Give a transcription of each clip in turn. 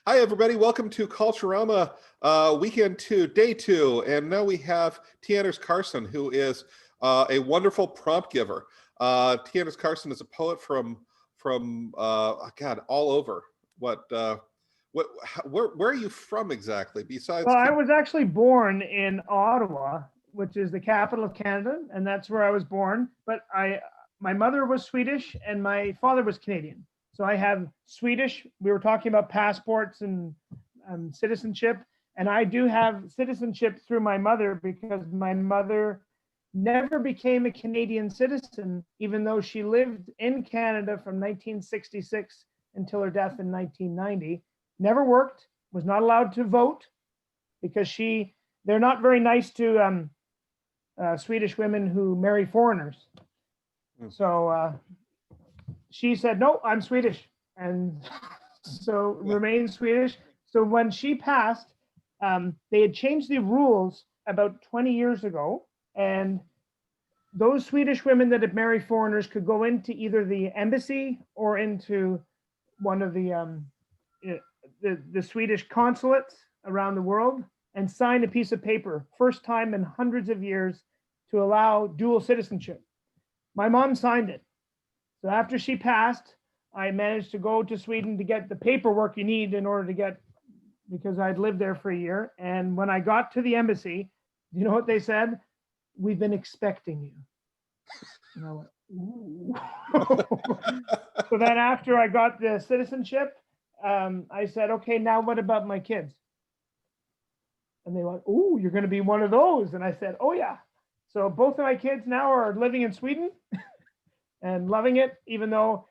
Hi, everybody. Welcome to Culturama Weekend 2, Day 2. And now we have Anders Carson, who is a wonderful prompt giver. Anders Carson is a poet from God, all over. Where are you from exactly? Besides, Well, I was actually born in Ottawa, which is the capital of Canada, and that's where I was born. But my mother was Swedish and my father was Canadian. So I have Swedish. We were talking about passports and citizenship, and I do have citizenship through my mother because my mother never became a Canadian citizen, even though she lived in Canada from 1966 until her death in 1990. Never worked, was not allowed to vote because they're not very nice to Swedish women who marry foreigners. So she said, no, I'm Swedish. And so remained Swedish. So when she passed, they had changed the rules about 20 years ago. And those Swedish women that had married foreigners could go into either the embassy or into one of the Swedish consulates around the world and sign a piece of paper, first time in hundreds of years, to allow dual citizenship. My mom signed it. So after she passed, I managed to go to Sweden to get the paperwork you need in order to get, because I'd lived there for a year. And when I got to the embassy, you know what they said? We've been expecting you. And I went, ooh. So then after I got the citizenship, I said, okay, now what about my kids? And they went, oh, you're going to be one of those. And I said, oh, yeah. So both of my kids now are living in Sweden and loving it, even though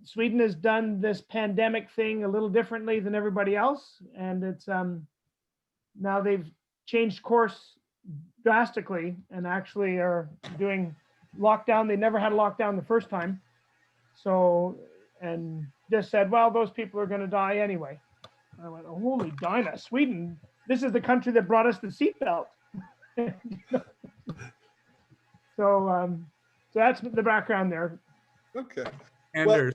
Sweden has done this pandemic thing a little differently than everybody else. And it's now they've changed course drastically and actually are doing lockdown. They never had a lockdown the first time. So, and just said, well, those people are going to die anyway. I went, oh, holy Dinah, Sweden, this is the country that brought us the seatbelt. So that's the background there. Okay. Anders,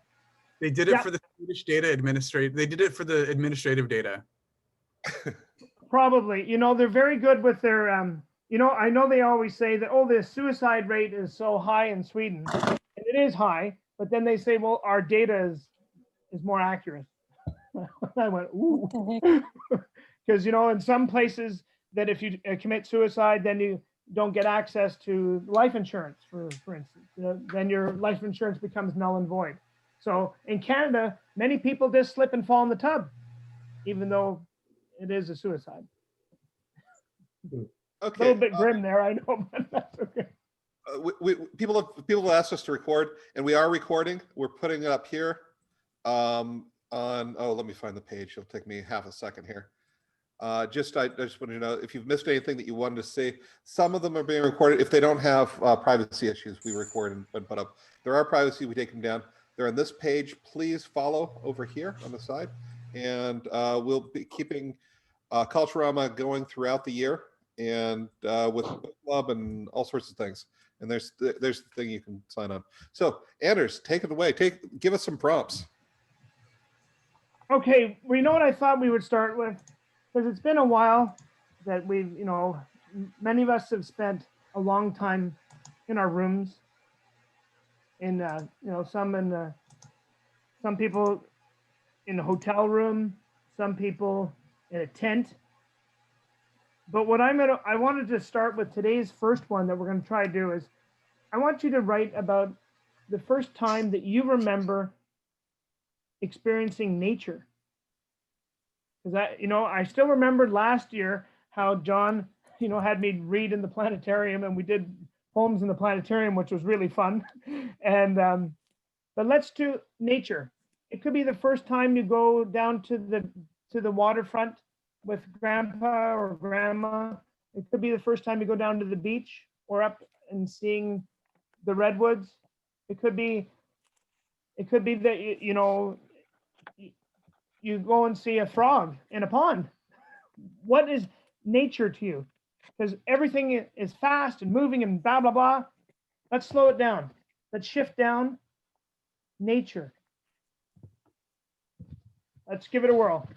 they did it for the Swedish data administrative. They did it for the administrative data. Probably, they're very good with their, I know they always say that, oh, the suicide rate is so high in Sweden, and it is high, but then they say, well, our data is more accurate. I went, ooh, because, in some places that if you commit suicide, then you don't get access to life insurance, for instance, then your life insurance becomes null and void. So in Canada, many people just slip and fall in the tub, even though it is a suicide. Okay. A little bit grim there, I know, but that's okay. People have asked us to record, and we are recording. We're putting it up here let me find the page. It'll take me half a second here. I just want to know if you've missed anything that you wanted to see. Some of them are being recorded. If they don't have privacy issues, we record and put up. There are privacy, we take them down. They're on this page. Please follow over here on the side. And we'll be keeping Culturama going throughout the year and with book club and all sorts of things. And there's the thing you can sign on. So Anders, take it away. Give us some prompts. Okay, well, you know what I thought we would start with? Because it's been a while that we've, many of us have spent a long time in our rooms, in, some people in a hotel room, some people in a tent. But what I wanted to start with today's first one that we're going to try to do is, I want you to write about the first time that you remember experiencing nature. Because I still remembered last year how John, had me read in the planetarium, and we did poems in the planetarium, which was really fun. And but let's do nature. It could be the first time you go down to the waterfront with grandpa or grandma. It could be the first time you go down to the beach or up and seeing the redwoods. It could be that you go and see a frog in a pond. What is nature to you? Because everything is fast and moving and blah, blah, blah. Let's slow it down. Let's shift down. Nature. let's give it a whirl.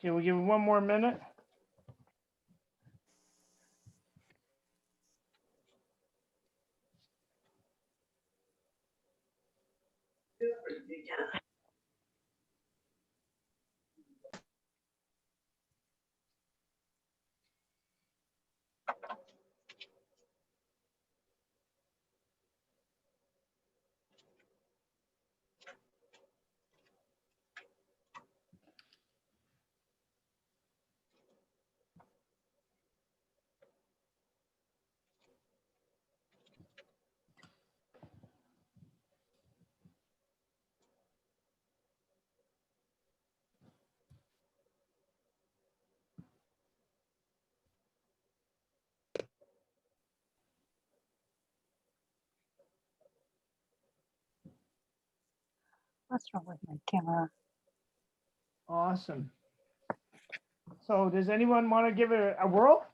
Okay, we'll give it one more minute. What's wrong with my camera? Awesome. So does anyone want to give it a whirl?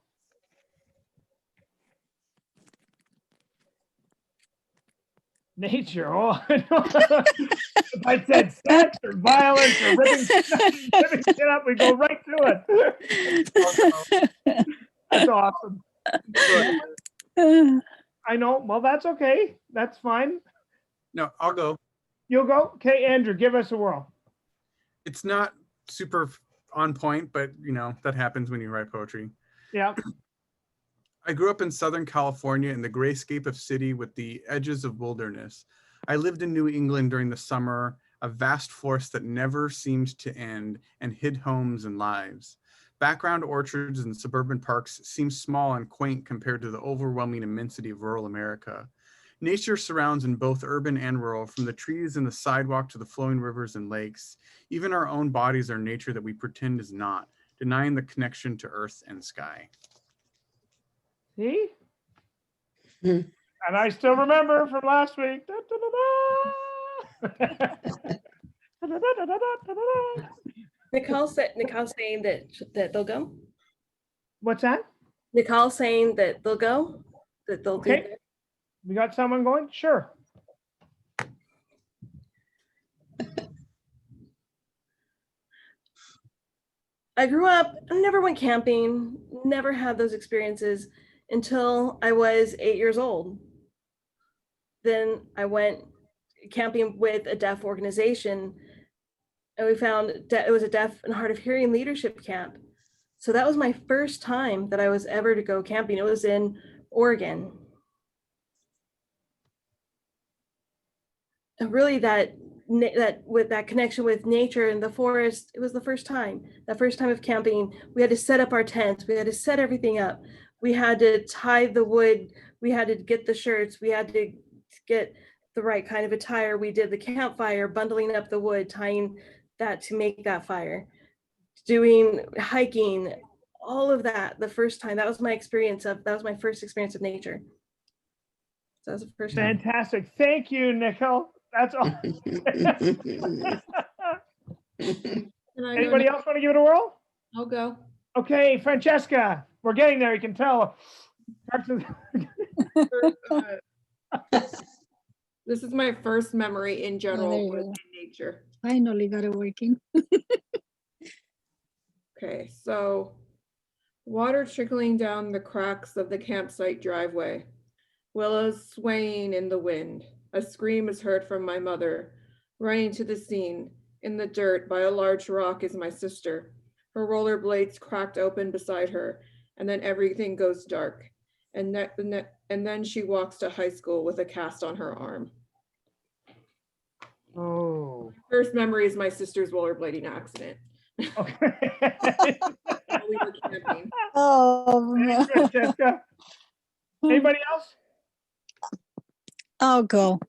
Nature. Oh, I know. If I said sex or violence or ripping shit up, we go right to it. That's awesome. I know. Well, that's okay. That's fine. No, I'll go. You'll go. Okay, Andrew, give us a whirl. It's not super on point, but that happens when you write poetry. Yeah. I grew up in Southern California in the grayscape of city with the edges of wilderness. I lived in New England during the summer, a vast forest that never seemed to end and hid homes and lives. Background orchards and suburban parks seem small and quaint compared to the overwhelming immensity of rural America. Nature surrounds in both urban and rural, from the trees and the sidewalk to the flowing rivers and lakes. Even our own bodies are nature that we pretend is not, denying the connection to earth and sky. See? And I still remember from last week. Nicole's saying that they'll go. What's that? Nicole's saying that they'll go. That they'll do. Okay. We got someone going? Sure. I grew up, I never went camping, never had those experiences until I was 8 years old. Then I went camping with a deaf organization, and we found it was a deaf and hard of hearing leadership camp. So that was my first time that I was ever to go camping. It was in Oregon. And really that with that connection with nature and the forest, it was the first time of camping. We had to set up our tents, we had to set everything up, we had to tie the wood, we had to get the shirts, we had to get the right kind of attire. We did the campfire, bundling up the wood, tying that to make that fire, doing hiking, all of that. The first time, that was my first experience of nature. So that was the first time. Fantastic. Thank you, Nicole. That's all. Anybody else want to give it a whirl? I'll go. Okay, Francesca, we're getting there. You can tell. This is my first memory in general there you with go. nature. Finally got it working. Okay, so water trickling down the cracks of the campsite driveway, willows swaying in the wind. A scream is heard from my mother. Running to the scene, in the dirt by a large rock is my sister. Her rollerblades cracked open beside her, and then everything goes dark. And then she walks to high school with a cast on her arm. Oh. First memory is my sister's rollerblading accident. Okay. We were camping. Oh, no. Thanks, Francesca. Anybody else? I'll go.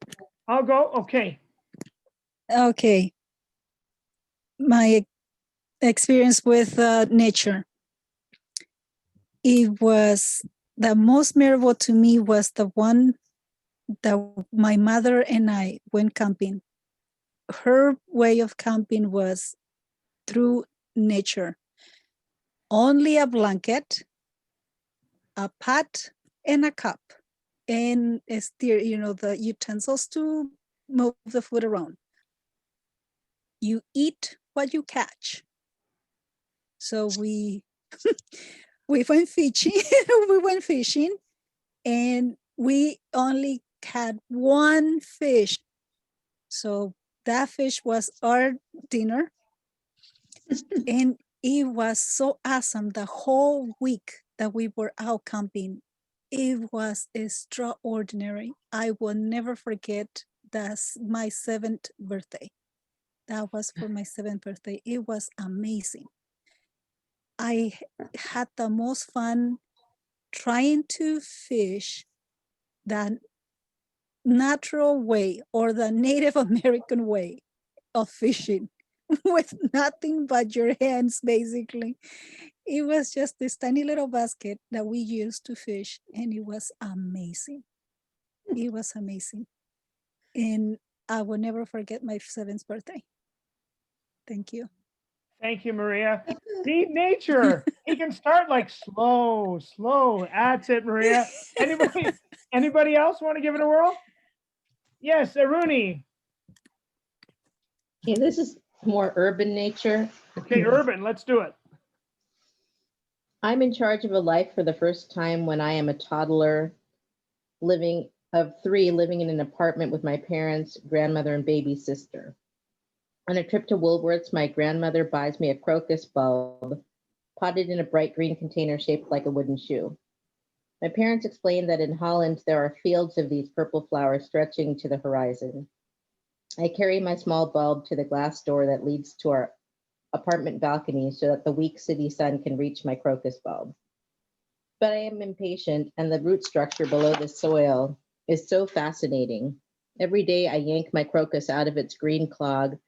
I'll go. Okay. Okay. My experience with nature. It was the most memorable to me was the one that my mother and I went camping. Her way of camping was through nature. Only a blanket, a pot, and a cup, and a steer, the utensils to move the food around. You eat what you catch. So we went fishing. We went fishing, and we only had one fish. So that fish was our dinner. And it was so awesome. The whole week that we were out camping, it was extraordinary. I will never forget my 7th birthday. That was for my 7th birthday. It was amazing. I had the most fun trying to fish the natural way or the Native American way of fishing with nothing but your hands, basically. It was just this tiny little basket that we used to fish, and it was amazing. It was amazing. And I will never forget my 7th birthday. Thank you. Thank you, Maria. See, nature. He can start like slow. That's it, Maria. Anybody else want to give it a whirl? Yes, Aruni. Okay, this is more urban nature. Okay, urban, let's do it. I'm in charge of a life for the first time when I am a toddler of 3 living in an apartment with my parents, grandmother, and baby sister. On a trip to Woolworths, my grandmother buys me a crocus bulb potted in a bright green container shaped like a wooden shoe. My parents explained that in Holland there are fields of these purple flowers stretching to the horizon. I carry my small bulb to the glass door that leads to our apartment balcony so that the weak city sun can reach my crocus bulb. But I am impatient, and the root structure below the soil is so fascinating. Every day I yank my crocus out of its green clog,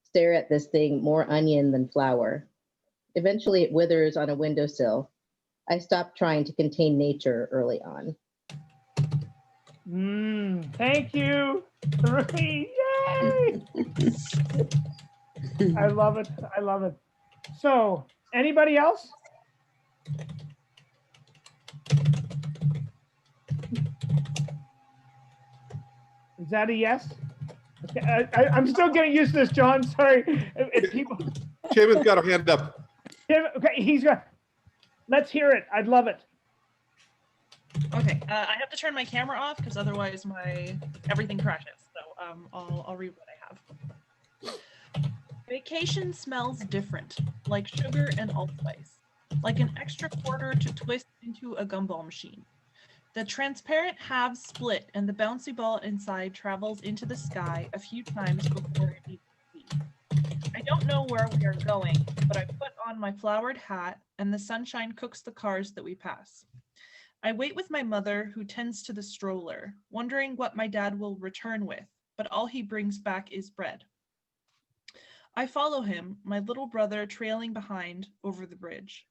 stare at this thing, more onion than flower. Eventually it withers on a windowsill. I stopped trying to contain nature early on. Thank you, Aruni. Yay! I love it. I love it. So, anybody else? Is that a yes? Okay, I'm still getting used to this, John. Sorry. If people, Shaman's got her hand up. okay, he's got. Let's hear it. I'd love it. Okay, I have to turn my camera off because otherwise everything crashes. So I'll read what I have. Vacation smells different, like sugar and allspice, like an extra quarter to twist into a gumball machine. The transparent halves split and the bouncy ball inside travels into the sky a few times before it needs to be. I don't know where we are going, but I put on my flowered hat and the sunshine cooks the cars that we pass. I wait with my mother, who tends to the stroller, wondering what my dad will return with, but all he brings back is bread. I follow him, my little brother trailing behind over the bridge.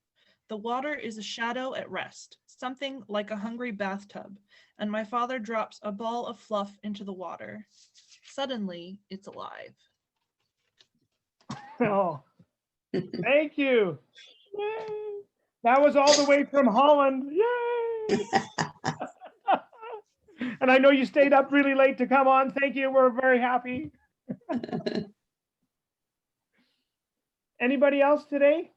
The water is a shadow at rest, something like a hungry bathtub, and my father drops a ball of fluff into the water. Suddenly, it's alive. Oh, thank you. Yay. That was all the way from Holland. Yay. And I know you stayed up really late to come on. Thank you. We're very happy. Anybody else today?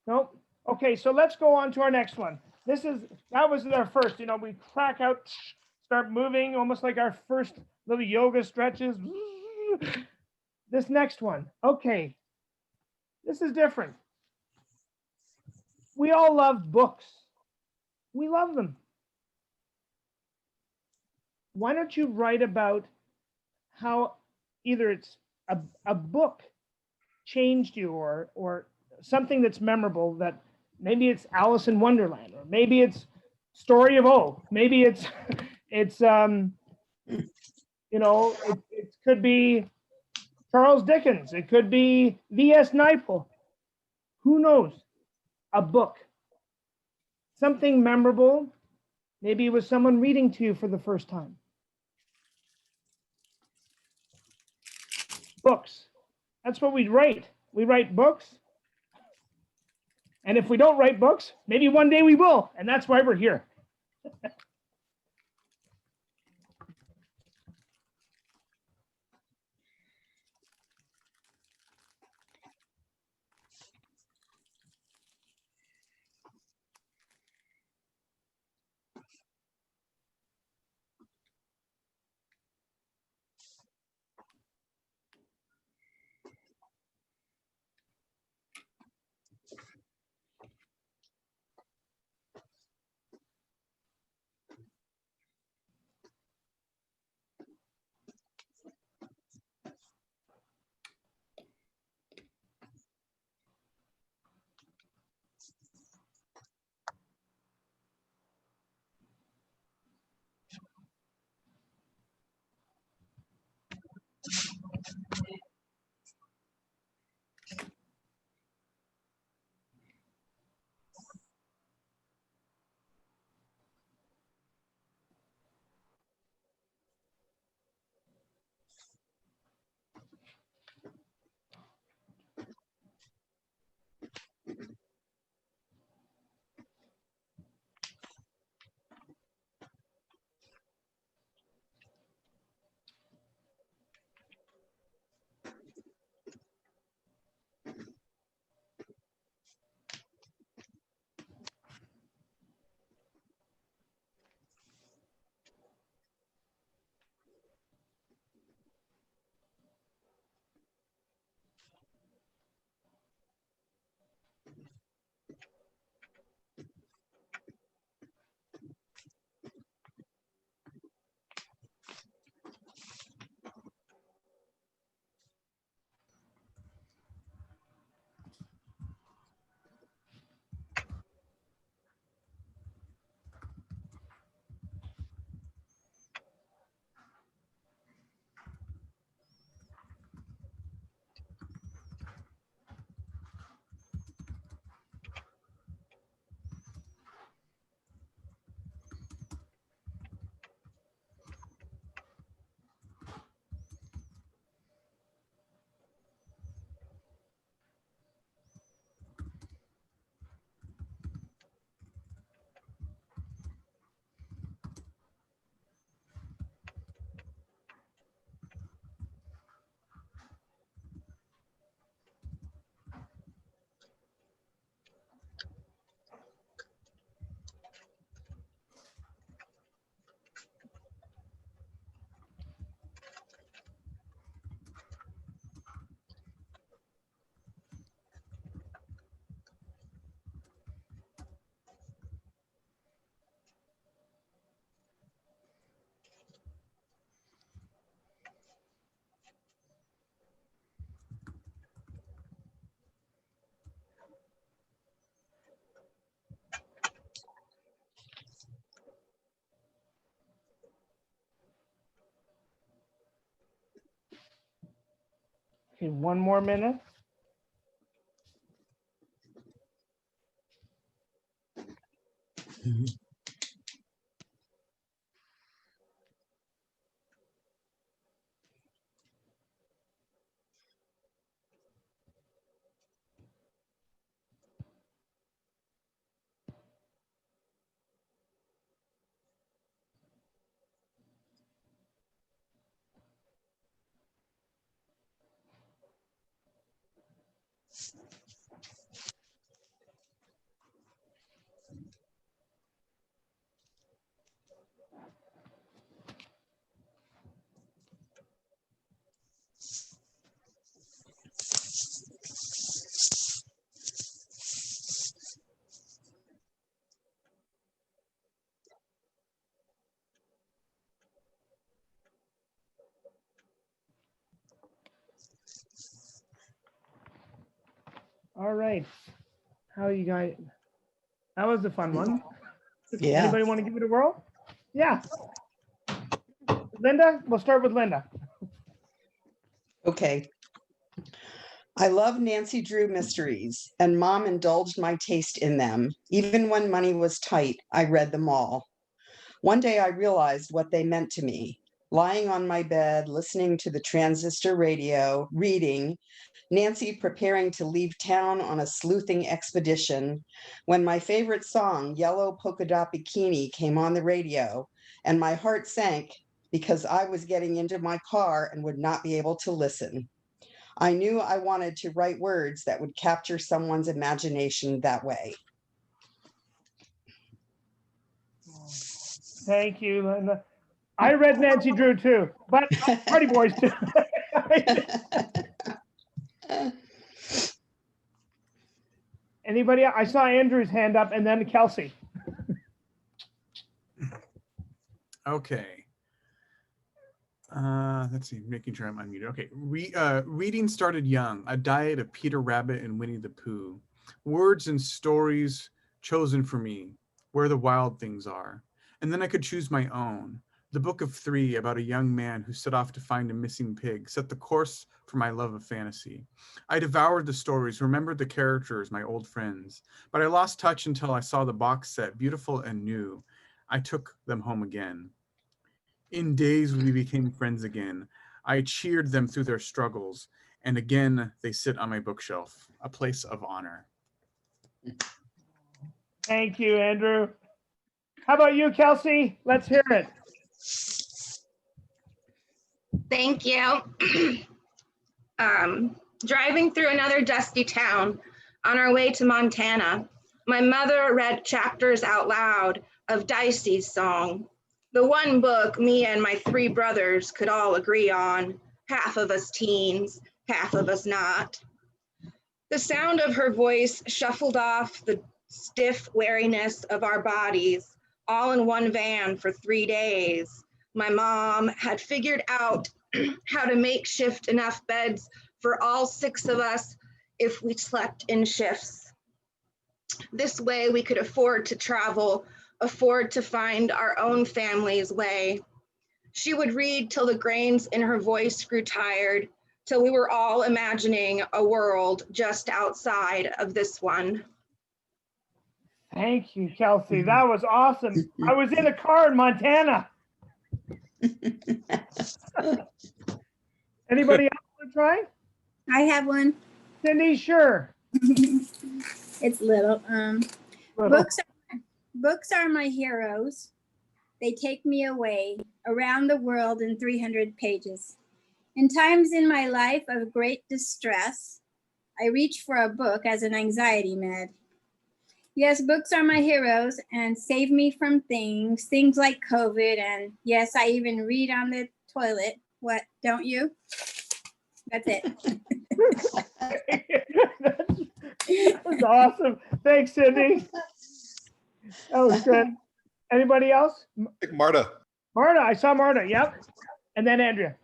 Nope. Okay, so let's go on to our next one. That was our first, we crack out, start moving, almost like our first little yoga stretches. This next one, okay, this is different. We all love books. We love them. Why don't you write about how either it's a book changed you or something that's memorable, that maybe it's Alice in Wonderland, or maybe it's Story of O, maybe it could be Charles Dickens, it could be V.S. Naipaul. Who knows? A book, something memorable. Maybe it was someone reading to you for the first time. Books. That's what we write. We write books. And if we don't write books, maybe one day we will. And that's why we're here. Okay, one more minute. All right. How you guys? That was a fun one. Yeah. Anybody want to give it a whirl? Yeah. Linda, we'll start with Linda. Okay. I love Nancy Drew mysteries, and Mom indulged my taste in them. Even when money was tight, I read them all. One day I realized what they meant to me. Lying on my bed, listening to the transistor radio, reading, Nancy preparing to leave town on a sleuthing expedition, when my favorite song, Yellow Polka Dot Bikini, came on the radio, and my heart sank because I was getting into my car and would not be able to listen. I knew I wanted to write words that would capture someone's imagination that way. Thank you, Linda. I read Nancy Drew too, but Party Boys too. Anybody? I saw Andrew's hand up, and then Kelsey. Okay. Let's see, making sure I'm unmuted. Okay, reading started young, a diet of Peter Rabbit and Winnie the Pooh. Words and stories chosen for me, where the wild things are. And then I could choose my own. The Book of Three, about a young man who set off to find a missing pig, set the course for my love of fantasy. I devoured the stories, remembered the characters, my old friends, but I lost touch until I saw the box set, beautiful and new. I took them home again. In days we became friends again. I cheered them through their struggles, and again they sit on my bookshelf, a place of honor. Thank you, Andrew. How about you, Kelsey? Let's hear it. Thank you. Driving through another dusty town on our way to Montana, my mother read chapters out loud of Dicey's song, the one book me and my three brothers could all agree on, half of us teens, half of us not. The sound of her voice shuffled off the stiff weariness of our bodies, all in one van for 3 days. My mom had figured out how to makeshift enough beds for all 6 of us if we slept in shifts. This way we could afford to travel, afford to find our own family's way. She would read till the grains in her voice grew tired, till we were all imagining a world just outside of this one. Thank you, Kelsey. That was awesome. I was in a car in Montana. Anybody else want to try? I have one. Cindy, sure. It's little. Little. Books are my heroes. They take me away around the world in 300 pages. In times in my life of great distress, I reach for a book as an anxiety med. Yes, books are my heroes and save me from things like COVID. And yes, I even read on the toilet. What, don't you? That's it. That was awesome. Thanks, Cindy. That was good. Anybody else? I think Marta. Marta, I saw Marta. Yep. And then Andrea.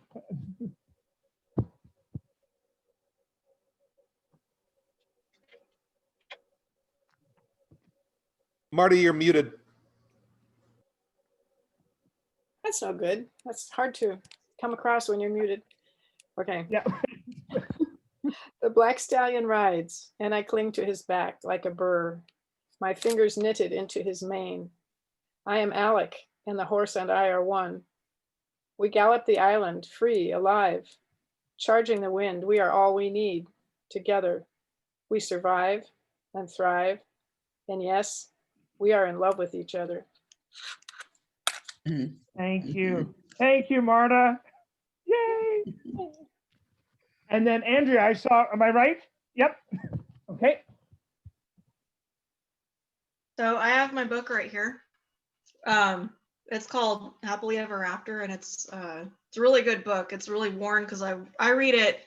Marta, you're muted. That's no good. That's hard to come across when you're muted. Okay. Yeah. black stallion rides, and I cling to his back like a burr, my fingers knitted into his mane. I am Alec, and the horse and I are one. We gallop the island, free, alive. Charging the wind, we are all we need. Together, we survive and thrive. And yes, we are in love with each other. Thank you. Thank you, Marta. Yay. And then Andrea, I saw, am I right? Yep. Okay. So I have my book right here. It's called Happily Ever After, and it's a really good book. It's really worn because I read it,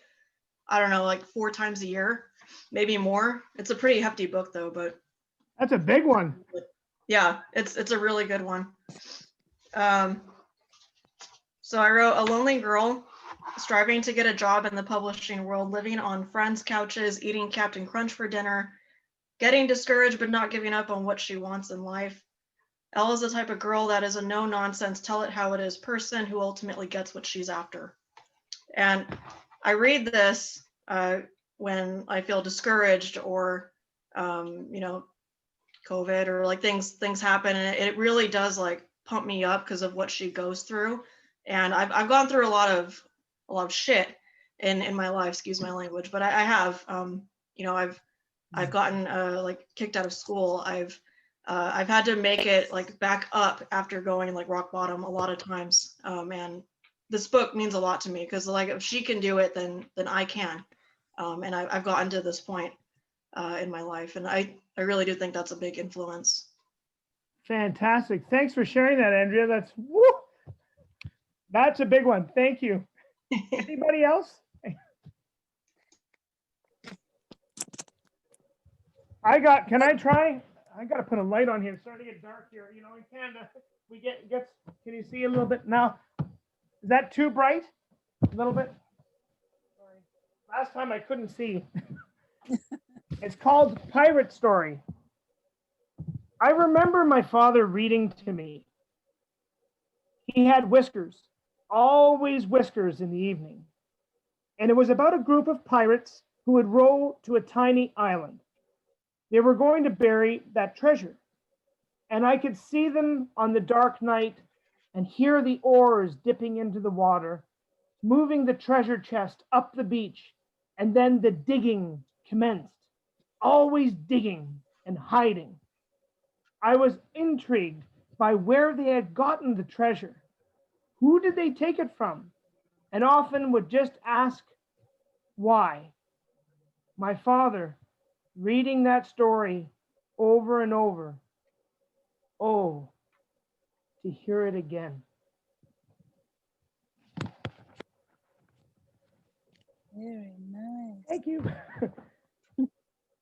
I don't know, like 4 times a year, maybe more. It's a pretty hefty book though, but that's a big one. Yeah, it's a really good one. So I wrote, a lonely girl striving to get a job in the publishing world, living on friends' couches, eating Captain Crunch for dinner, getting discouraged but not giving up on what she wants in life. Elle is the type of girl that is a no-nonsense, tell it how it is person who ultimately gets what she's after. And I read this when I feel discouraged or, you know, COVID or like things happen, and it really does like pump me up because of what she goes through. And I've gone through a lot of shit in my life, excuse my language, but I have, you know, I've gotten like kicked out of school. I've had to make it like back up after going like rock bottom a lot of times. And this book means a lot to me because like if she can do it, then I can. And I've gotten to this point in my life, and I really do think that's a big influence. Fantastic. Thanks for sharing that, Andrea. That's a big one. Thank you. Anybody else? Can I try? I got to put a light on here. It's starting to get dark here. You know, in Canada, can you see a little bit now? Is that too bright? A little bit? Sorry. Last time I couldn't see. It's called Pirate Story. I remember my father reading to me. He had whiskers, always whiskers in the evening. And it was about a group of pirates who would row to a tiny island. They were going to bury that treasure. And I could see them on the dark night and hear the oars dipping into the water, moving the treasure chest up the beach, and then the digging commenced, always digging and hiding. I was intrigued by where they had gotten the treasure. Who did they take it from? And often would just ask, why? My father, reading that story over and over, oh, to hear it again. Very nice. Thank you.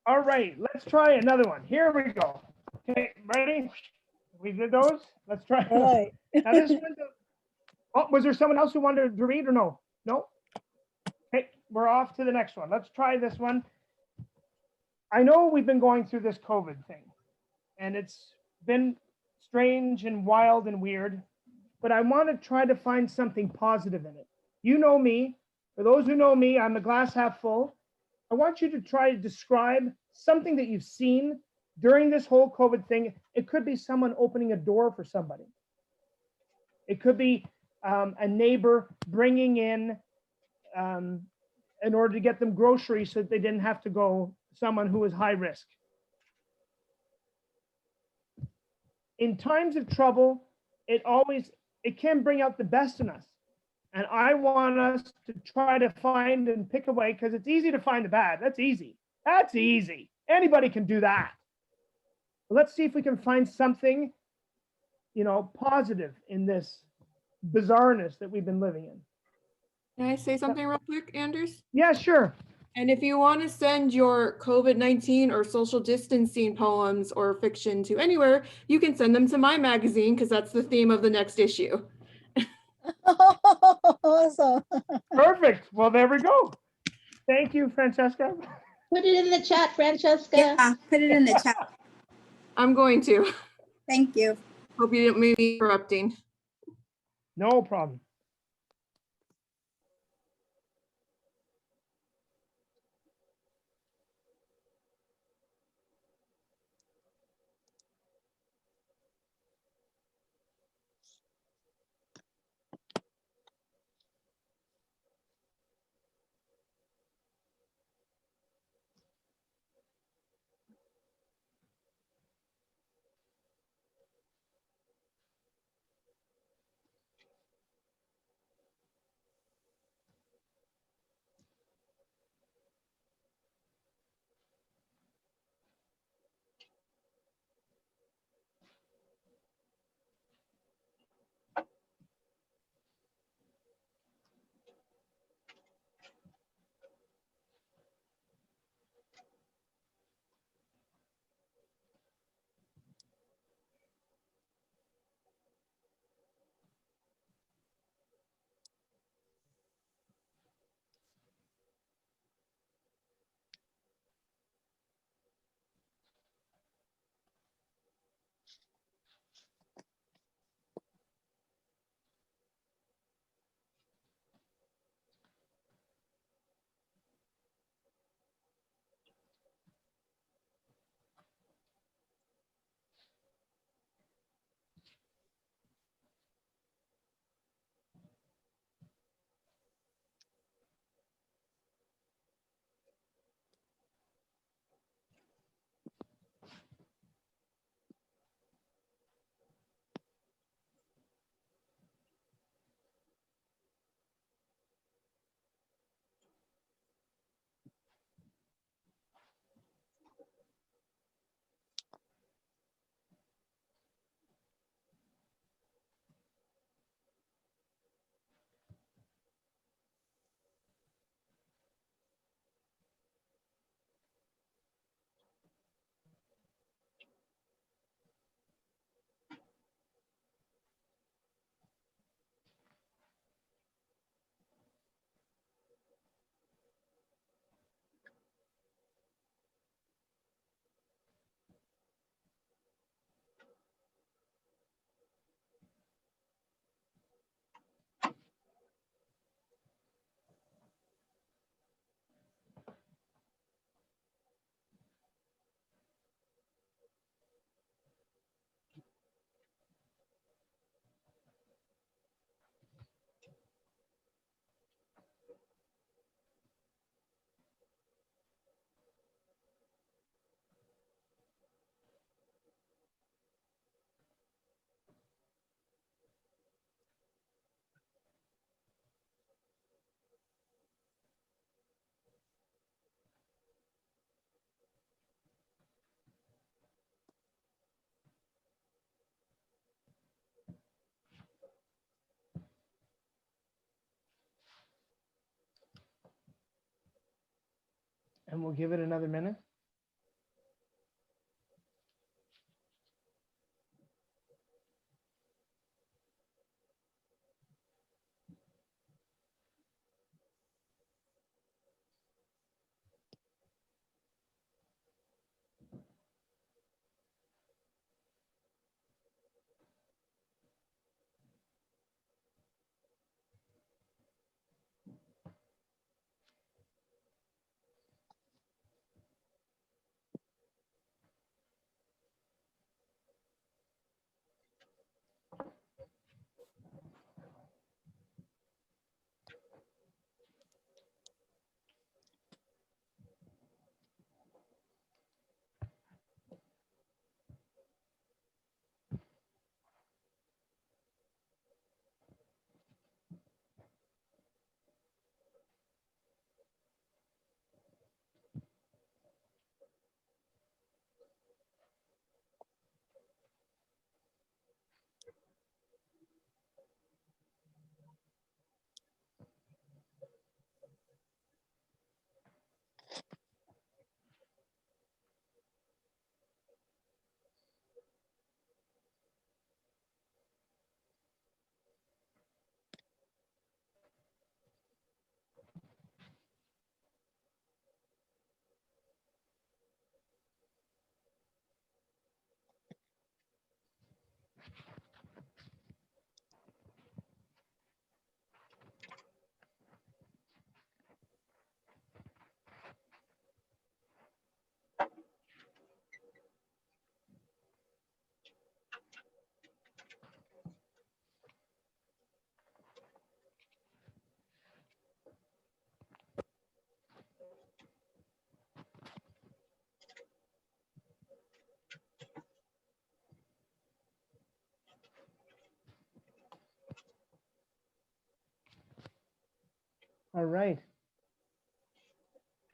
All right, let's try another one. Here we go. Okay, ready? We did those. Let's try. All right. Now this one. Oh, was there someone else who wanted to read or no? No? Okay, we're off to the next one. Let's try this one. I know we've been going through this COVID thing, and it's been strange and wild and weird, but I want to try to find something positive in it. You know me. For those who know me, I'm a glass half full. I want you to try to describe something that you've seen during this whole COVID thing. It could be someone opening a door for somebody. It could be a neighbor bringing in order to get them groceries so that they didn't have to go, someone who was high risk. In times of trouble, it can bring out the best in us. And I want us to try to find and pick away, because it's easy to find the bad. That's easy. That's easy. Anybody can do that. But let's see if we can find something, you know, positive in this bizarreness that we've been living in. Can I say something real quick, Anders? Yeah, sure. And if you want to send your COVID-19 or social distancing poems or fiction to anywhere, you can send them to my magazine because that's the theme of the next issue. Awesome. Perfect. Well, there we go. Thank you, Francesca. Put it in the chat, Francesca. Yeah, put it in the chat. I'm going to. Thank you. Hope you didn't mind me interrupting. No problem. and we'll give it another minute. All right.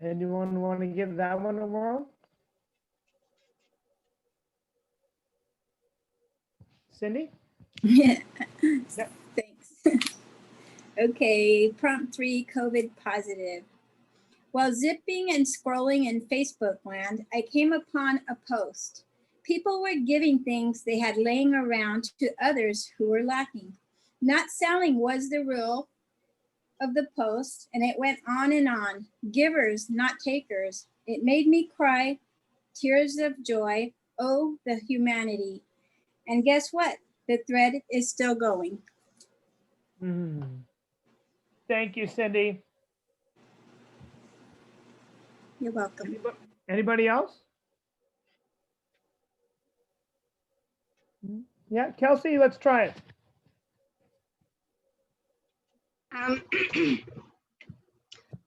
Anyone want to give that one a whirl? Cindy? Yeah, Yep. thanks. Okay, prompt 3, COVID positive. While zipping and scrolling in Facebook land, I came upon a post. People were giving things they had laying around to others who were lacking. Not selling was the rule of the post, and it went on and on. Givers, not takers. It made me cry, tears of joy. Oh, the humanity. And guess what? The thread is still going. Thank you, Cindy. You're welcome. Anybody else? Yeah, Kelsey, let's try it.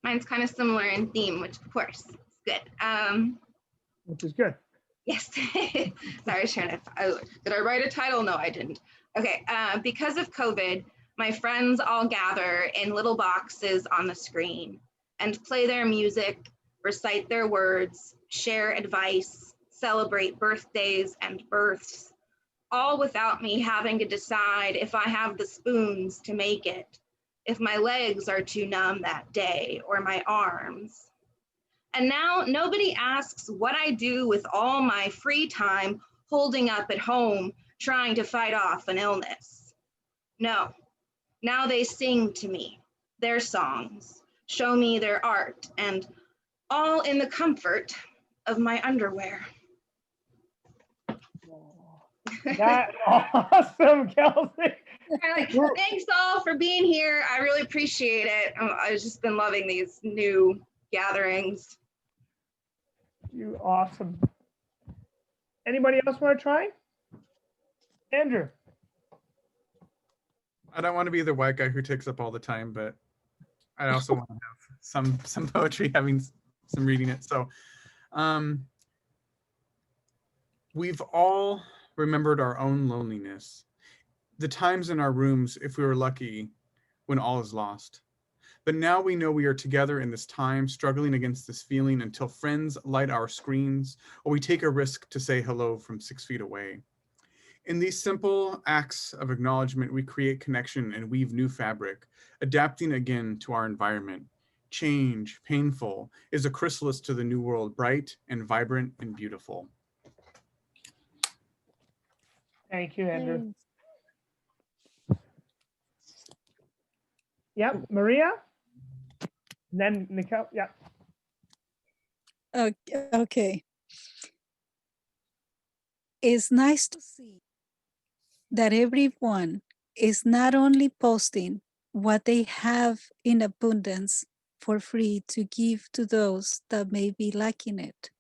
Mine's kind of similar in theme, which of course is good. Which is good. Yes. Sorry, I was trying to, did I write a title? No, I didn't. Okay, because of COVID, my friends all gather in little boxes on the screen and play their music, recite their words, share advice, celebrate birthdays and births, all without me having to decide if I have the spoons to make it, if my legs are too numb that day, or my arms. And now nobody asks what I do with all my free time holding up at home, trying to fight off an illness. No, now they sing to me their songs, show me their art, and all in the comfort of my underwear. That's awesome, Kelsey. Thanks all for being here. I really appreciate it. I've just been loving these new gatherings. You awesome. Anybody else want to try? Andrew. I don't want to be the white guy who takes up all the time, but I also want to have some poetry, having some reading it. So we've all remembered our own loneliness, the times in our rooms, if we were lucky, when all is lost. But now we know we are together in this time, struggling against this feeling until friends light our screens, or we take a risk to say hello from 6 feet away. In these simple acts of acknowledgement, we create connection and weave new fabric, adapting again to our environment, change, painful, is a chrysalis to the new world, bright and vibrant and beautiful. Thank you, Andrew. Yep, Maria? And then Nicole, yeah. Okay. It's nice to see that everyone is not only posting what they have in abundance for free to give to those that may be lacking it.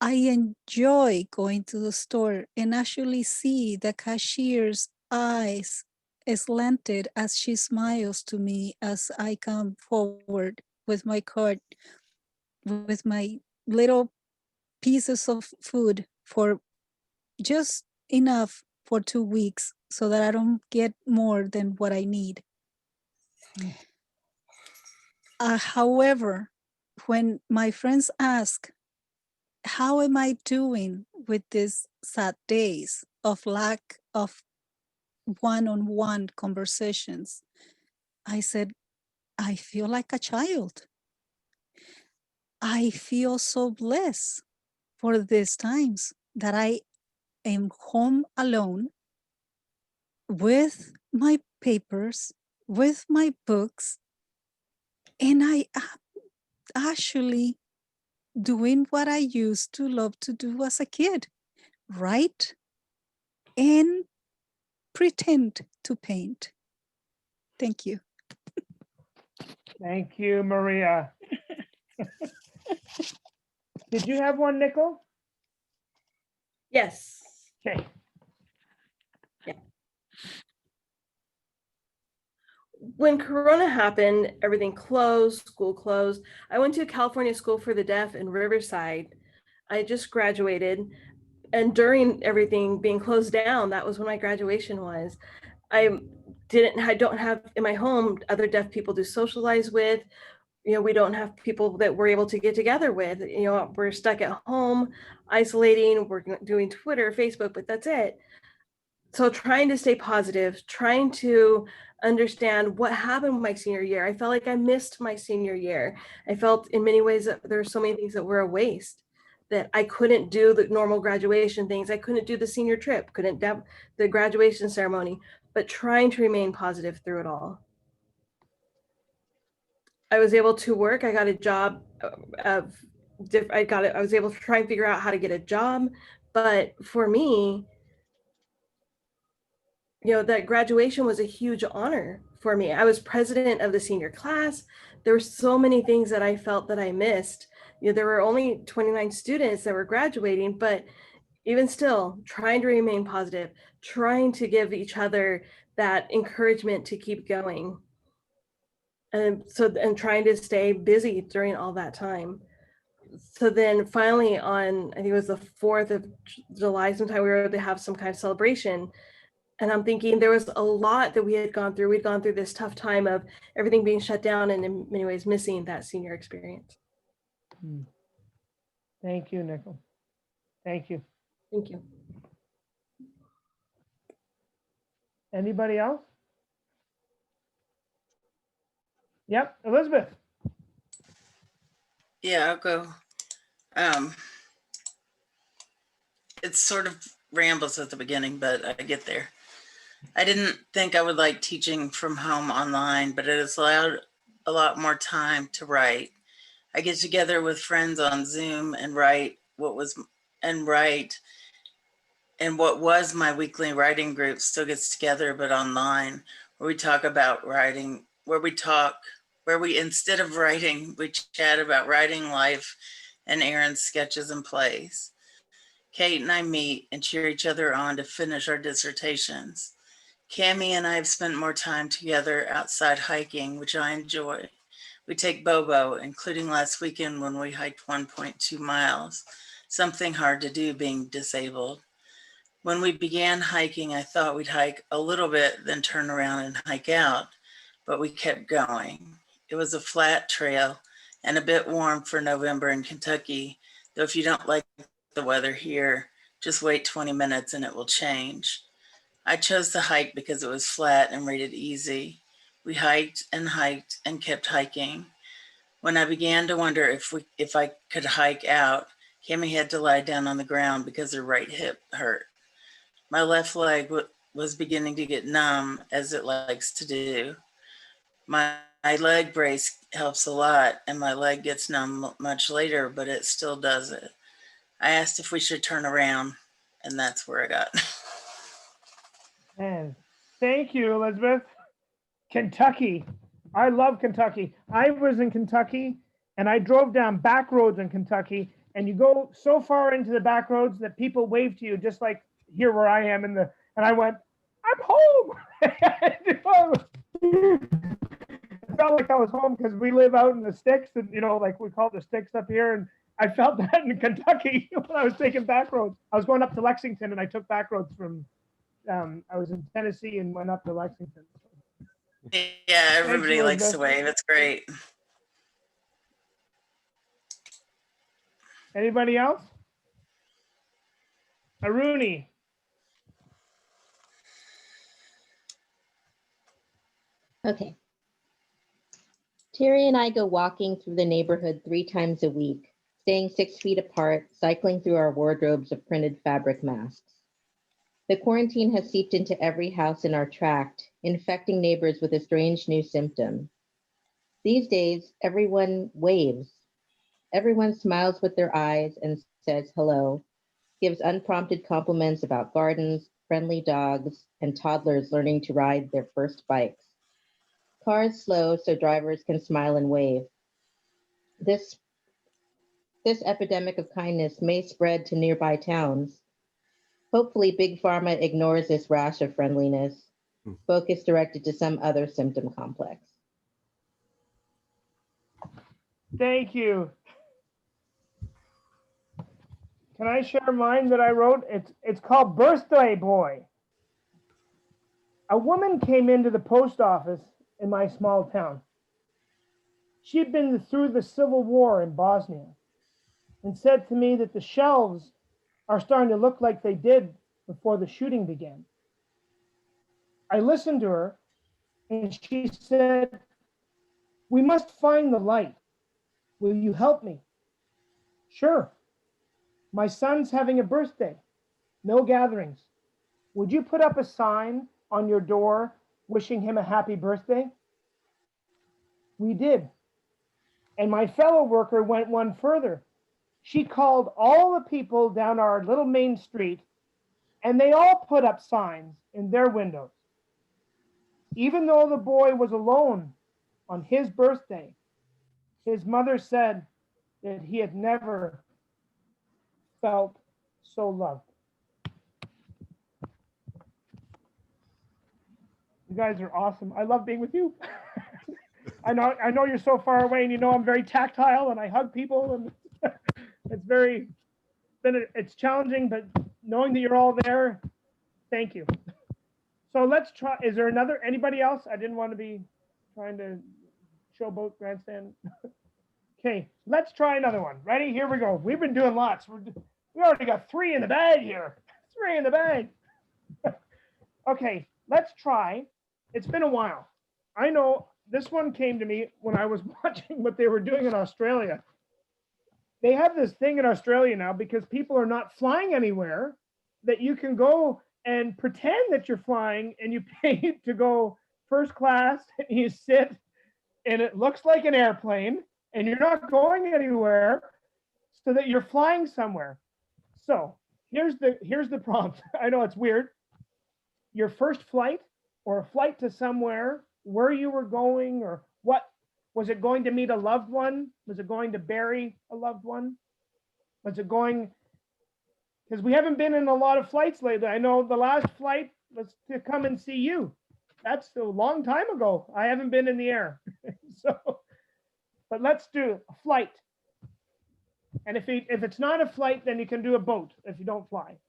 I enjoy going to the store and actually see the cashier's eyes slanted as she smiles to me as I come forward with my cart, with my little pieces of food for just enough for 2 weeks so that I don't get more than what I need. However, when my friends ask, how am I doing with these sad days of lack of one-on-one conversations? I said, I feel like a child. I feel so blessed for these times that I am home alone with my papers, with my books, and I am actually doing what I used to love to do as a kid, write and pretend to paint. Thank you. Thank you, Maria. Did you have one, Nicole? Yes. Okay. When Corona happened, everything closed, school closed. I went to a California School for the Deaf in Riverside. I just graduated. And during everything being closed down, that was when my graduation was. I don't have in my home other deaf people to socialize with. We don't have people that we're able to get together with. We're stuck at home, isolating, we're doing Twitter, Facebook, but that's it. So trying to stay positive, trying to understand what happened with my senior year. I felt like I missed my senior year. I felt in many ways that there were so many things that were a waste, that I couldn't do the normal graduation things. I couldn't do the senior trip, couldn't do the graduation ceremony, but trying to remain positive through it all. I was able to work. I got a job I was able to try and figure out how to get a job. But for me, that graduation was a huge honor for me. I was president of the senior class. There were so many things that I felt that I missed. There were only 29 students that were graduating, but even still, trying to remain positive, trying to give each other that encouragement to keep going. And trying to stay busy during all that time. So then finally on, I think it was the 4th of July, sometime we were able to have some kind of celebration. And I'm thinking there was a lot that we had gone through. We'd gone through this tough time of everything being shut down and in many ways missing that senior experience. Thank you, Nicole. Thank you. Thank you. Anybody else? Yep, Elizabeth. Yeah, I'll go. It sort of rambles at the beginning, but I get there. I didn't think I would like teaching from home online, but it has allowed a lot more time to write. I get together with friends on Zoom and write what was my weekly writing group still gets together, but online, where we talk about writing, where we instead of writing, we chat about writing, life, and Aaron's sketches and plays. Kate and I meet and cheer each other on to finish our dissertations. Cammie and I have spent more time together outside hiking, which I enjoy. We take Bobo, including last weekend when we hiked 1.2 miles, something hard to do being disabled. When we began hiking, I thought we'd hike a little bit, then turn around and hike out, but we kept going. It was a flat trail and a bit warm for November in Kentucky, though if you don't like the weather here, just wait 20 minutes and it will change. I chose the hike because it was flat and rated easy. We hiked and kept hiking. When I began to wonder if I could hike out, Kimmy had to lie down on the ground because her right hip hurt. My left leg was beginning to get numb, as it likes to do. My leg brace helps a lot, and my leg gets numb much later, but it still does it. I asked if we should turn around, and that's where I got. Man, thank you, Elizabeth. Kentucky. I love Kentucky. I was in Kentucky and I drove down back roads in Kentucky, and you go so far into the back roads that people wave to you, just like here where I am and I went, I'm home. It felt like I was home because we live out in the sticks, and like we call it the sticks up here. And I felt that in Kentucky when I was taking back roads. I was going up to Lexington and I took back roads from, I was in Tennessee and went up to Lexington. Yeah, everybody likes to wave. It's great. Anybody else? Aruni. Okay. Terry and I go walking through the neighborhood 3 times a week, staying 6 feet apart, cycling through our wardrobes of printed fabric masks. The quarantine has seeped into every house in our tract, infecting neighbors with a strange new symptom. These days, everyone waves. Everyone smiles with their eyes and says hello, gives unprompted compliments about gardens, friendly dogs, and toddlers learning to ride their first bikes. Cars slow so drivers can smile and wave. This epidemic of kindness may spread to nearby towns. Hopefully, Big Pharma ignores this rash of friendliness, focus directed to some other symptom complex. Thank you. Can I share mine that I wrote? It's called Birthday Boy. A woman came into the post office in my small town. She had been through the civil war in Bosnia and said to me that the shelves are starting to look like they did before the shooting began. I listened to her and she said, "We must find the light. Will you help me?" "Sure. My son's having a birthday. No gatherings. Would you put up a sign on your door wishing him a happy birthday?" We did. And my fellow worker went one further. She called all the people down our little main street, and they all put up signs in their windows. Even though the boy was alone on his birthday, his mother said that he had never felt so loved. You guys are awesome. I love being with you. I know you're so far away, and I'm very tactile and I hug people, and it's challenging, but knowing that you're all there, thank you. So let's try. Is there anybody else? I didn't want to be trying to showboat grandstand. Okay, let's try another one. Ready? Here we go. We've been doing lots. We already got 3 in the bag here. 3 in the bag. Okay, let's try. It's been a while. I know this one came to me when I was watching what they were doing in Australia. They have this thing in Australia now, because people are not flying anywhere, that you can go and pretend that you're flying, and you pay to go first class, and you sit and it looks like an airplane and you're not going anywhere, so that you're flying somewhere. So here's the prompt. I know it's weird. Your first flight, or a flight to somewhere, where you were going, or what. Was it going to meet a loved one? Was it going to bury a loved one? Was it going, because we haven't been in a lot of flights lately. I know the last flight was to come and see you. That's a long time ago. I haven't been in the air. But let's do a flight. And if it's not a flight, then you can do a boat if you don't fly.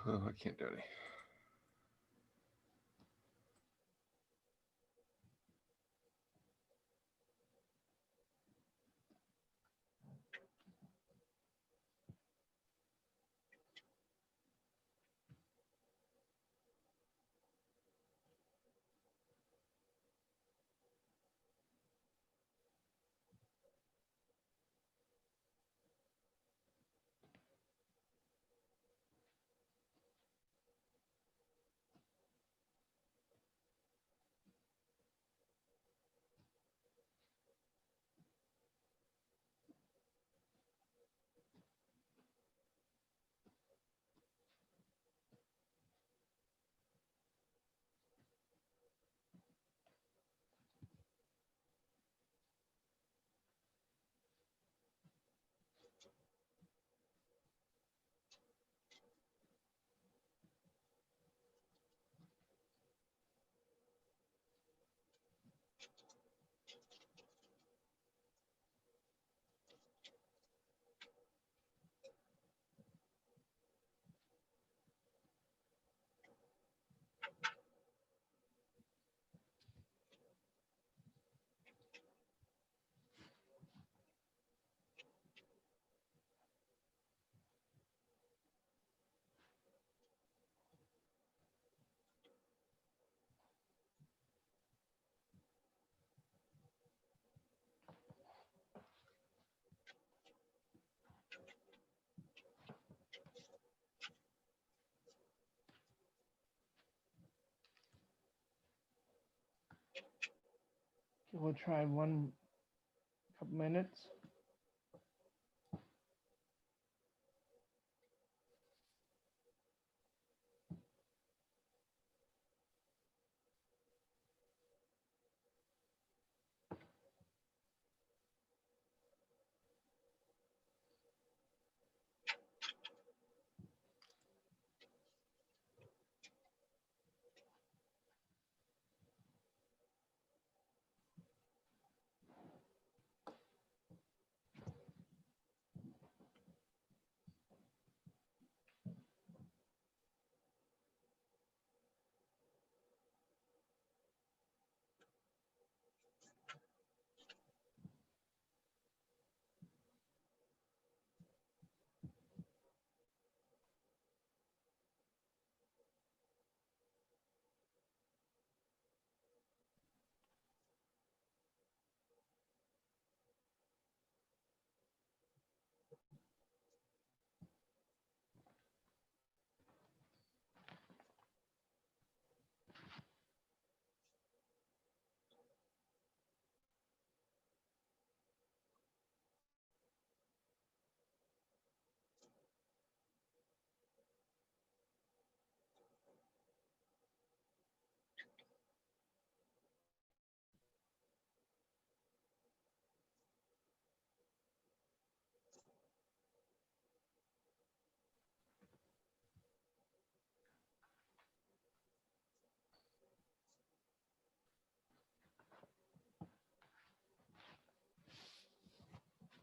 Oh, I can't do any. We'll try one couple minutes.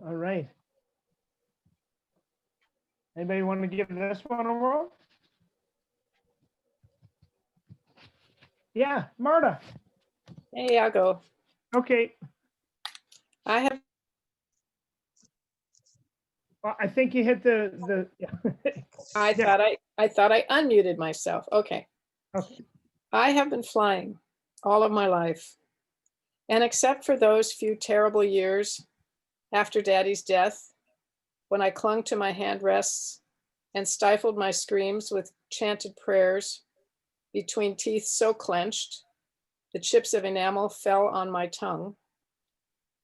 All right. Anybody want to give this one a whirl? Yeah, Marta. Hey, I'll go. Okay. I have. Well, I think you hit the. Yeah. I thought I unmuted myself. Okay. Okay. I have been flying all of my life. And except for those few terrible years after Daddy's death, when I clung to my handrests and stifled my screams with chanted prayers between teeth so clenched, the chips of enamel fell on my tongue,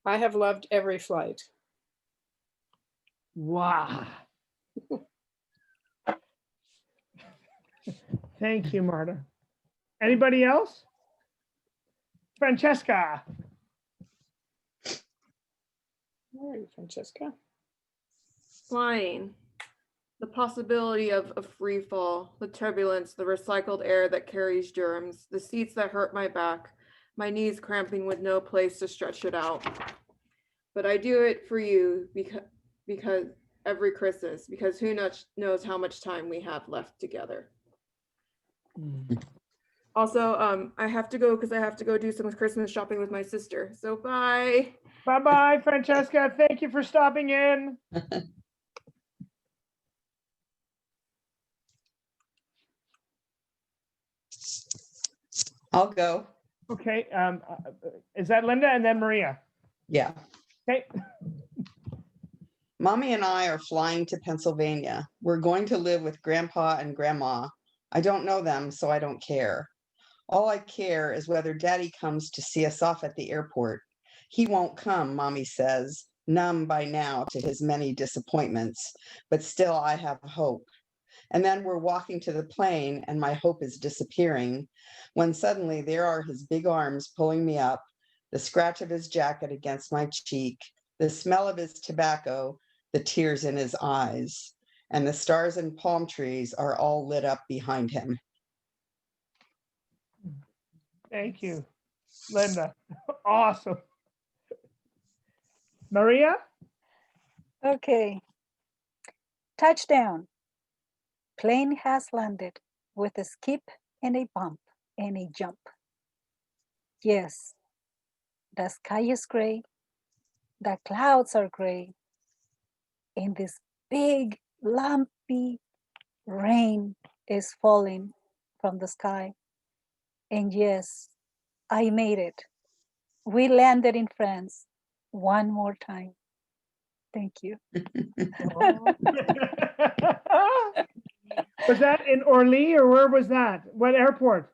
I have loved every flight. Wow. Thank you, Marta. Anybody else? Francesca. Where are you, Francesca? Flying. The possibility of a free fall, the turbulence, the recycled air that carries germs, the seats that hurt my back, my knees cramping with no place to stretch it out. But I do it for you because every Christmas because who knows how much time we have left together. Also, I have to go because I have to go do some Christmas shopping with my sister. So bye. Bye-bye, Francesca. Thank you for stopping in. I'll go. Okay, is that Linda and then Maria? Yeah. Okay. Mommy and I are flying to Pennsylvania. We're going to live with Grandpa and Grandma. I don't know them, so I don't care. All I care is whether Daddy comes to see us off at the airport. He won't come, Mommy says, numb by now to his many disappointments, but still I have hope. And then we're walking to the plane and my hope is disappearing when suddenly there are his big arms pulling me up, the scratch of his jacket against my cheek, the smell of his tobacco, the tears in his eyes, and the stars and palm trees are all lit up behind him. Thank you, Linda. Awesome. Maria? Okay. Touchdown. Plane has landed with a skip and a bump and a jump. Yes, the sky is gray, the clouds are gray, and this big lumpy rain is falling from the sky. And yes, I made it. We landed in France one more time. Thank you. Was that in Orly or where was that? What airport?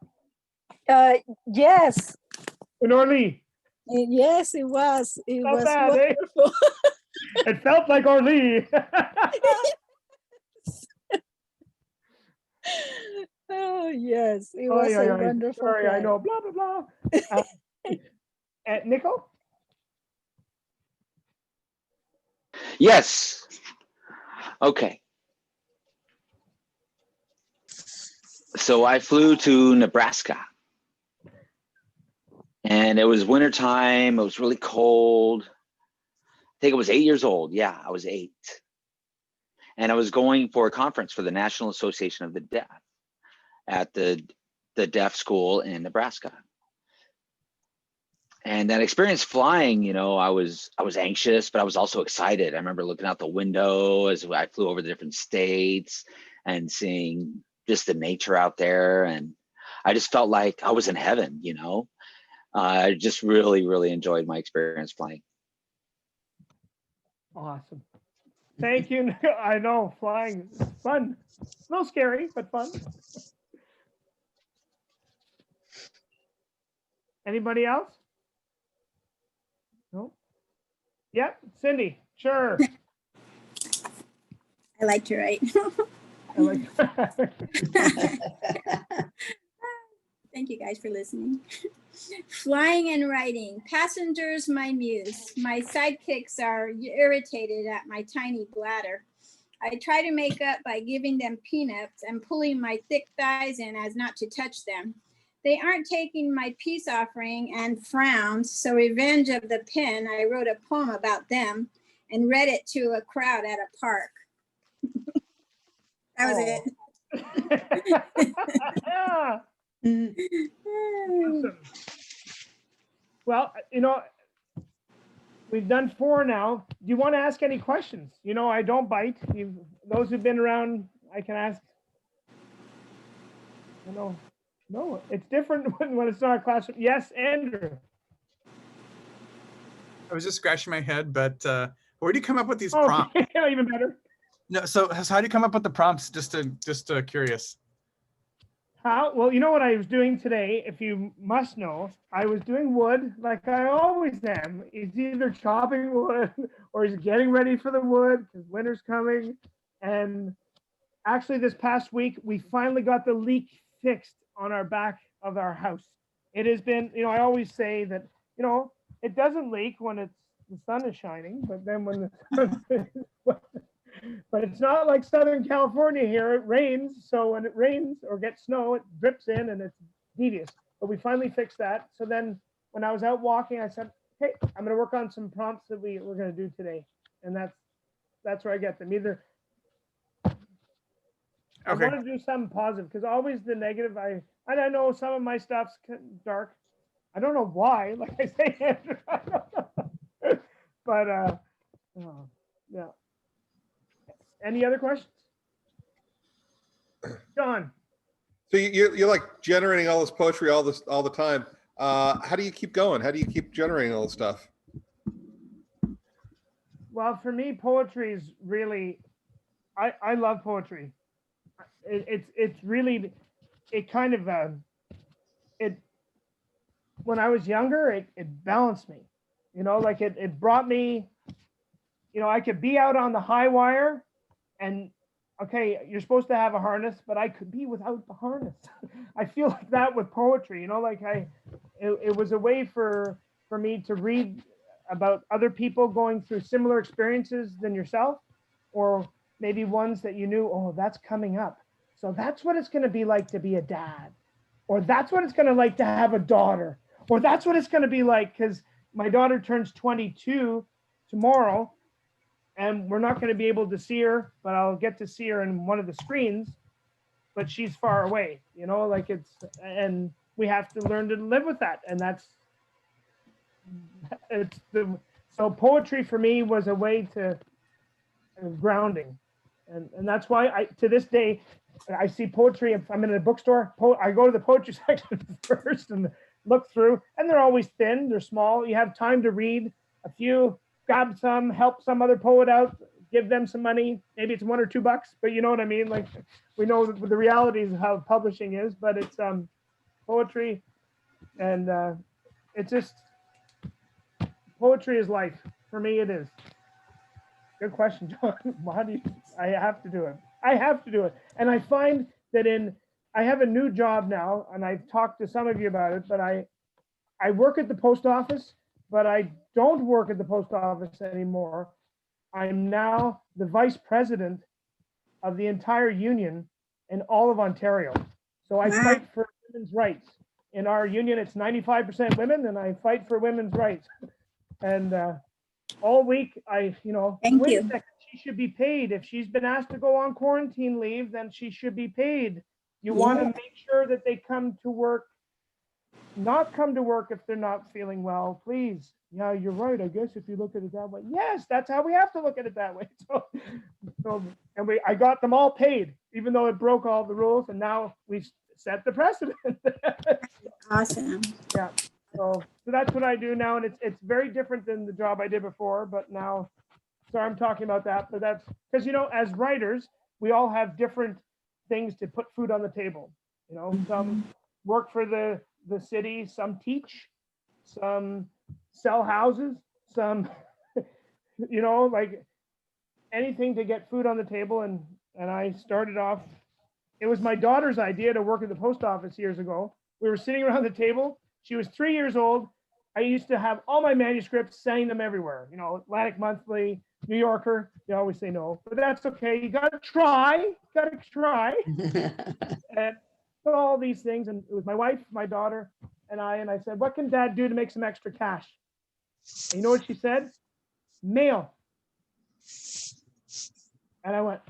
Yes. In Orly. Yes, it was. It Not was bad, eh? wonderful. It felt like Orly. Oh, yes. It Oh, was yeah, a yeah. wonderful Sorry, I flight. know. Blah, blah, blah. Nico? Yes. Okay. So I flew to Nebraska. And it was wintertime. It was really cold. I think I was 8 years old. Yeah, I was 8. And I was going for a conference for the National Association of the Deaf at the deaf school in Nebraska. And that experience flying, you know, I was anxious, but I was also excited. I remember looking out the window as I flew over the different states and seeing just the nature out there. And I just felt like I was in heaven, you know. I just really, really enjoyed my experience flying. Awesome. Thank you. Nico. I know flying is fun. A little scary, but fun. Anybody else? No? Yeah, Cindy, sure. I like to write. I like Thank you guys for listening. Flying and writing. Passengers, my muse. My sidekicks are irritated at my tiny bladder. I try to make up by giving them peanuts and pulling my thick thighs in as not to touch them. They aren't taking my peace offering and frowns, so Revenge of the Pen, I wrote a poem about them and read it to a crowd at a park. That was it. Awesome. Well, you know, we've done 4 now. Do you want to ask any questions? You know, I don't bite. Those who've been around, I can ask. You know, no, it's different when it's not a classroom. Yes, Andrew. I was just scratching my head, but where do you come up with these prompts? Even better. No, so how do you come up with the prompts? Just curious. How? Well, you know what I was doing today, if you must know, I was doing wood like I always am. He's either chopping wood or he's getting ready for the wood because winter's coming. And actually this past week, we finally got the leak fixed on our back of our house. It has been, you know, I always say that, you know, it doesn't leak when the sun is shining, but then when the but it's not like Southern California here. It rains. So when it rains or gets snow, it drips in and it's devious. But we finally fixed that. So then when I was out walking, I said, hey, I'm going to work on some prompts that we're going to do today. And that's that's where I get them. Either I Okay. want to do something positive because always the negative. I know some of my stuff's dark. I don't know why. Like I say, Andrew, I don't know. But yeah. Any other questions, John? So you're like generating all this poetry all the time. How do you keep going? How do you keep generating all this stuff? Well, for me, poetry is really, I love poetry. It's really, it kind of, it, when I was younger, it balanced me, you know, like it brought me, you know, I could be out on the high wire and, okay, you're supposed to have a harness, but I could be without the harness. I feel like that with poetry, you know, like it was a way for me to read about other people going through similar experiences than yourself, or maybe ones that you knew, oh, that's coming up. So that's what it's going to be like to be a dad, or that's what it's going to like to have a daughter, or that's what it's going to be like, because my daughter turns 22 tomorrow, and we're not going to be able to see her, but I'll get to see her in one of the screens, but she's far away, you know, like and we have to learn to live with that. And so poetry for me was a way to grounding. And that's why to this day, I see poetry. If I'm in a bookstore, I go to the poetry section first and look through, and they're always thin, they're small. You have time to read a few, grab some, help some other poet out, give them some money. Maybe it's $1 or $2, but you know what I mean? Like, we know the realities of how publishing is, but it's poetry, and it's just, poetry is life. For me, it is. Good question, John. How do you, I have to do it. I have to do it. And I find that I have a new job now, and I've talked to some of you about it, but I work at the post office, but I don't work at the post office anymore. I'm now the vice president of the entire union in all of Ontario. So I fight for women's rights. In our union, it's 95% women, and I fight for women's rights. And all week, wait a second, she should be paid. If she's been asked to go on quarantine leave, then she should be paid. You want to make sure that they come to work, not come to work if they're not feeling well, please. Yeah, you're right. I guess if you look at it that way. Yes, that's how we have to look at it that way. I got them all paid, even though it broke all the rules. And now we've set the precedent. Awesome. Yeah. So that's what I do now, and it's very different than the job I did before. But now, sorry, I'm talking about that. But that's because, as writers, we all have different things to put food on the table. Some work for the city, some teach, some sell houses, some, like anything to get food on the table. And I started off. It was my daughter's idea to work at the post office years ago. We were sitting around the table. She was 3 years old. I used to have all my manuscripts, sending them everywhere. Atlantic Monthly, New Yorker. You always say no, but that's okay. You got to try. And all these things. And it was my wife, my daughter, and I said, what can Dad do to make some extra cash? And you know what she said? Mail. And I went,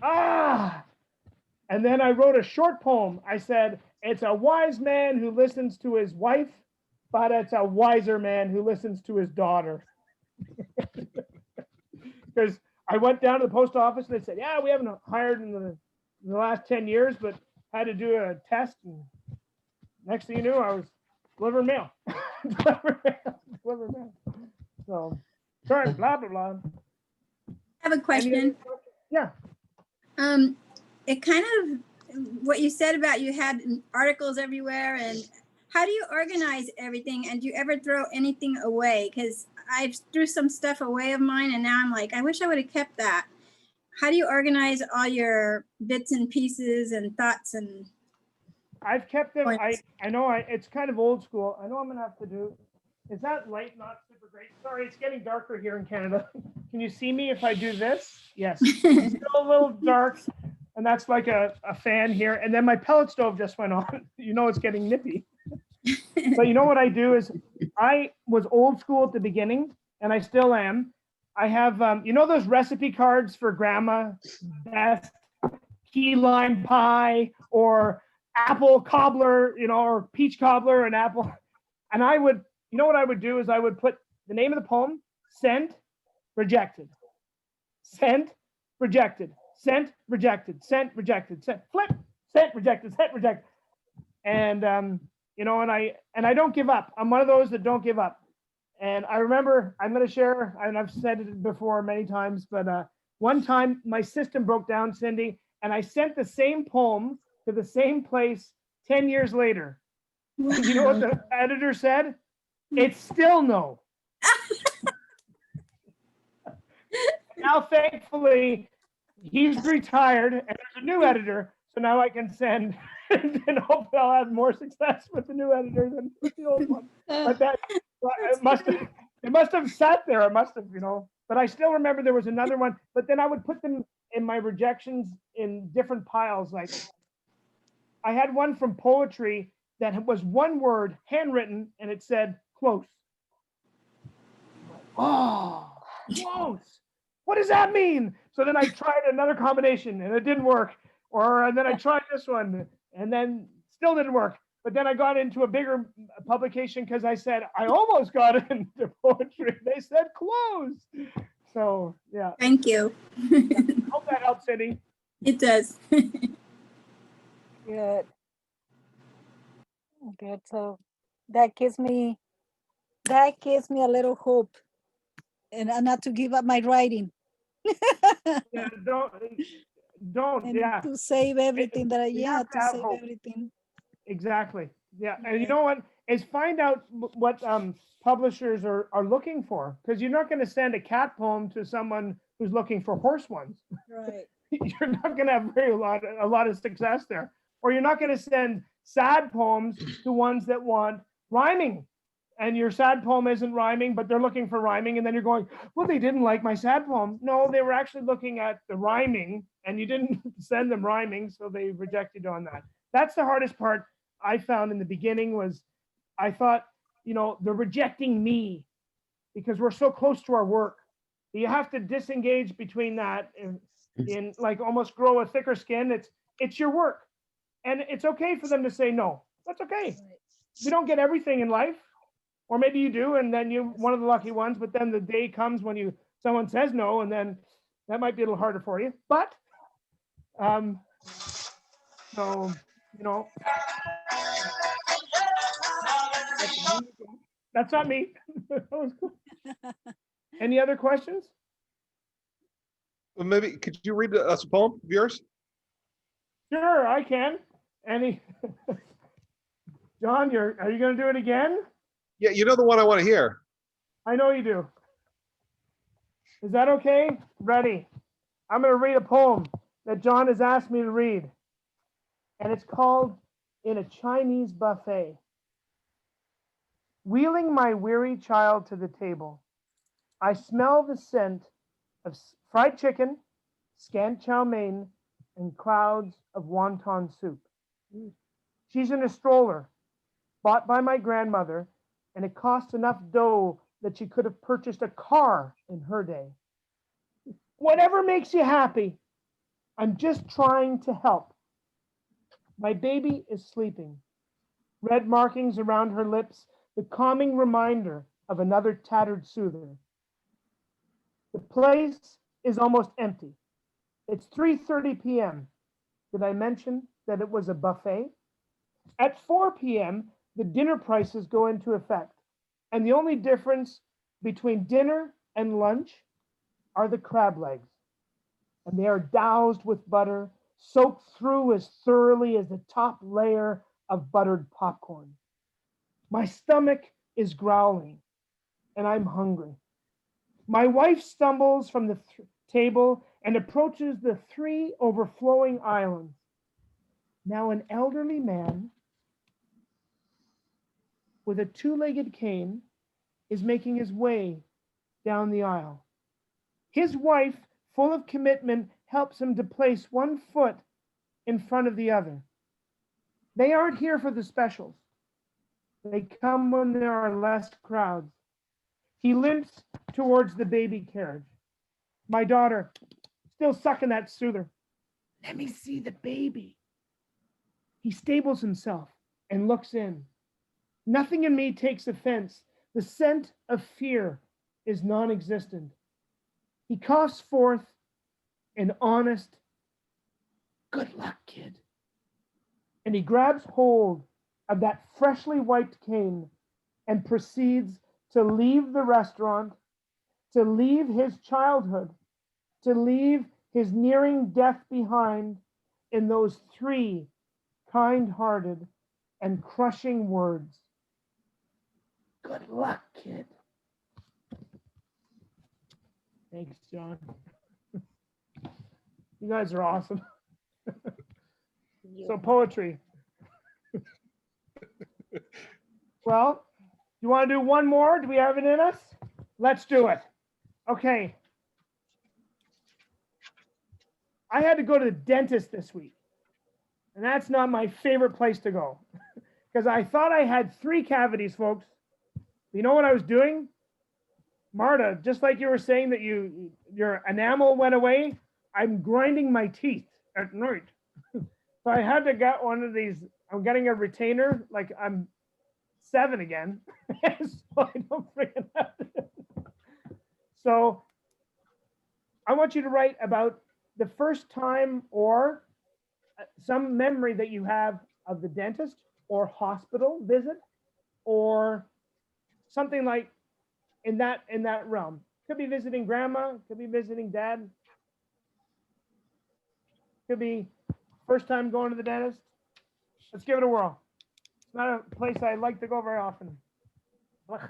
And then I wrote a short poem. I said, it's a wise man who listens to his wife, but it's a wiser man who listens to his daughter. Because I went down to the post office and they said, yeah, we haven't hired in the last 10 years, but had to do a test. And next thing you knew, I was delivering mail. delivering mail. So, sorry, blah, blah, blah. I have a question. Yeah. It kind of, what you said about you had articles everywhere, and how do you organize everything, and do you ever throw anything away? Because I threw some stuff away of mine, and now I'm like, I wish I would have kept that. How do you organize all your bits and pieces and thoughts? And I've kept them. I know it's kind of old school. I know I'm gonna have to do. Is that light not super great? Sorry, it's getting darker here in Canada. Can you see me if I do this? Yes. It's still a little dark, and that's like a fan here. And then my pellet stove just went on. It's getting nippy. But you know what I do is I was old school at the beginning, and I still am. I have, you know, those recipe cards for grandma, best key lime pie or apple cobbler, you know, or peach cobbler and apple. And I would, you know what I would do is I would put the name of the poem, sent, rejected, sent, rejected, sent, rejected, sent, rejected, sent, flip, sent, rejected, sent, rejected. And, you know, and I don't give up. I'm one of those that don't give up. And I remember, I'm going to share, and I've said it before many times, but one time my system broke down, Cindy, and I sent the same poem to the same place 10 years later. And you know what the editor said? It's still no. Now, thankfully, he's retired and there's a new editor. So now I can send and hopefully I'll have more success with the new editor than with the old one. But that it must have sat there. It must have, you know, but I still remember there was another one, but then I would put them in my rejections in different piles. Like I had one from poetry that was one word handwritten and it said close. Oh, close. What does that mean? So then I tried another combination and it didn't work. And then I tried this one and then still didn't work. But then I got into a bigger publication because I said, I almost got into poetry. They said close. So, yeah. Thank you. Hope that helps, Cindy. It does. Good. Good. So that gives me a little hope and not to give up my writing. Yeah, don't, and yeah. to save everything that I, You yeah, have to have save hope. everything. Exactly. Yeah. And you know what? Is find out what publishers are looking for. Because you're not going to send a cat poem to someone who's looking for horse ones. Right. You're not going to have a lot of success there. Or you're not going to send sad poems to ones that want rhyming. And your sad poem isn't rhyming, but they're looking for rhyming. And then you're going, well, they didn't like my sad poem. No, they were actually looking at the rhyming and you didn't send them rhyming. So they rejected on that. That's the hardest part I found in the beginning was I thought, you know, they're rejecting me because we're so close to our work. You have to disengage between that and like almost grow a thicker skin. It's your work. And it's okay for them to say no. That's okay. You don't get everything in life. Or maybe you do, and then you're one of the lucky ones, but then the day comes when someone says no, and then that might be a little harder for you. But so, you know, that's not me. That was cool. Any other questions? Well, maybe could you read us a poem of yours? Sure, I can. John, are you going to do it again? Yeah, you know the one I want to hear. I know you do. Is that okay? Ready. I'm going to read a poem that John has asked me to read. And it's called In a Chinese Buffet. Wheeling my weary child to the table, I smell the scent of fried chicken, scant chow mein, and clouds of wonton soup. She's in a stroller bought by my grandmother, and it costs enough dough that she could have purchased a car in her day. Whatever makes you happy, I'm just trying to help. My baby is sleeping. Red markings around her lips, the calming reminder of another tattered soother. The place is almost empty. It's 3:30 p.m. Did I mention that it was a buffet? At 4 p.m., the dinner prices go into effect. And the only difference between dinner and lunch are the crab legs. And they are doused with butter, soaked through as thoroughly as the top layer of buttered popcorn. My stomach is growling, and I'm hungry. My wife stumbles from the table and approaches the 3 overflowing islands. Now an elderly man with a 2-legged cane is making his way down the aisle. His wife, full of commitment, helps him to place one foot in front of the other. They aren't here for the specials. They come when there are less crowds. He limps towards the baby carriage. My daughter, still sucking that soother. Let me see the baby. He stables himself and looks in. Nothing in me takes offense. The scent of fear is non existent. He coughs forth an honest, good luck, kid. And he grabs hold of that freshly wiped cane and proceeds to leave the restaurant, to leave his childhood, to leave his nearing death behind in those three kind hearted and crushing words. Good luck, kid. Thanks, John. You guys are awesome. So, poetry. Well, you want to do one more? Do we have it in us? Let's do it. Okay. I had to go to the dentist this week, and that's not my favorite place to go because I thought I had 3 cavities, folks. You know what I was doing? Marta, just like you were saying that your enamel went away, I'm grinding my teeth at night. So I had to get one of these. I'm getting a retainer, like I'm 7 again, so I don't freaking have to. So I want you to write about the first time or some memory that you have of the dentist or hospital visit or something like in that realm. Could be visiting grandma, could be visiting dad, could be first time going to the dentist. Let's give it a whirl. It's not a place I like to go very often. Ugh.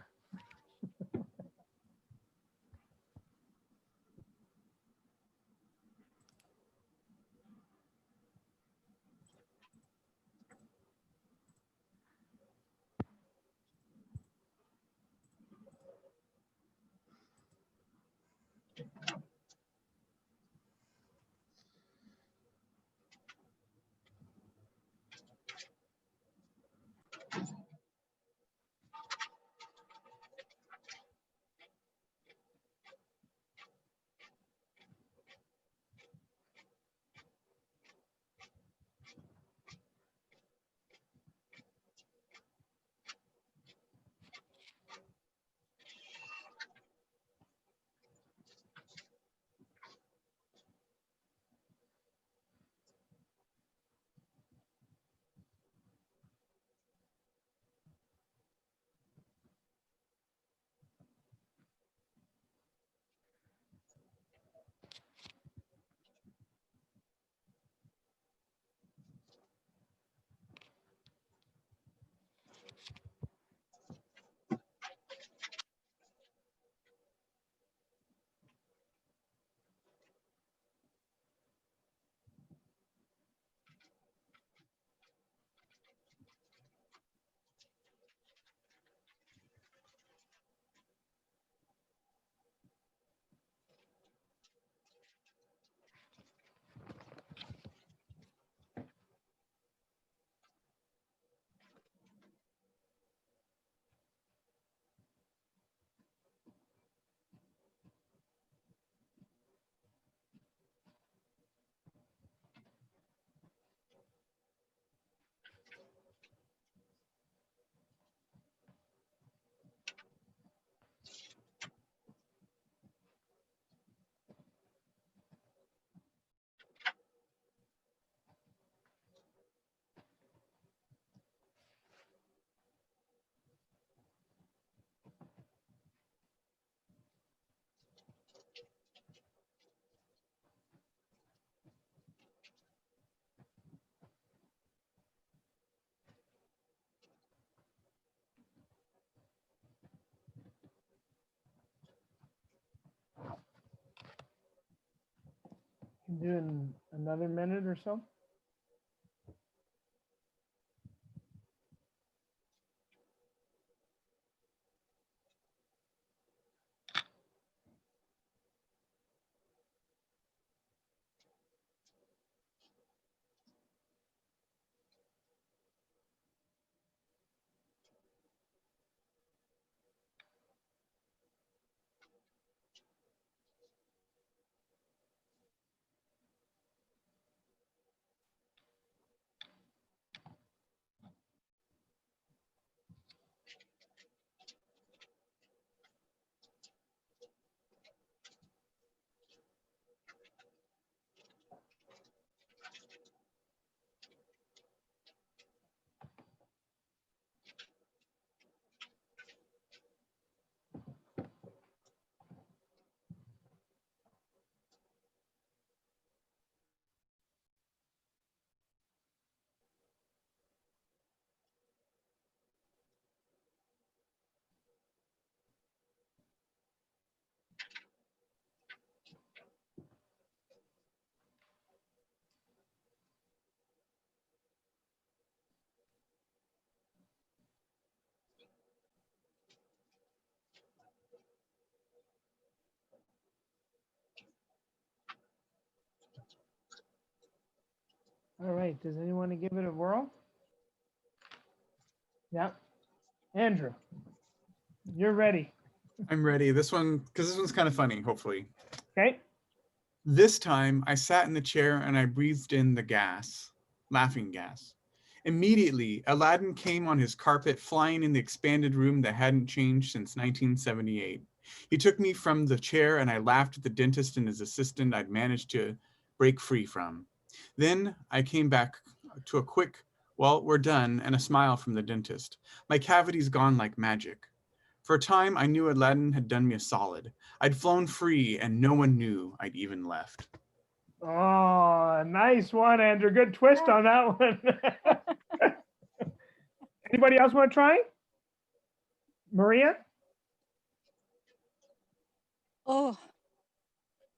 Do another minute or so. right, does anyone want to give it a whirl? Yep. Andrew, you're ready. I'm ready. This one, because this one's kind of funny, hopefully. Okay. This time I sat in the chair and I breathed in the gas, laughing gas. Immediately, Aladdin came on his carpet, flying in the expanded room that hadn't changed since 1978. He took me from the chair and I laughed at the dentist and his assistant I'd managed to break free from. Then I came back to a quick, well, we're done, and a smile from the dentist. My cavity's gone like magic. For a time, I knew Aladdin had done me a solid. I'd flown free and no one knew I'd even left. Oh, nice one, Andrew. Good twist on that one. Anybody else want to try? Maria? Oh,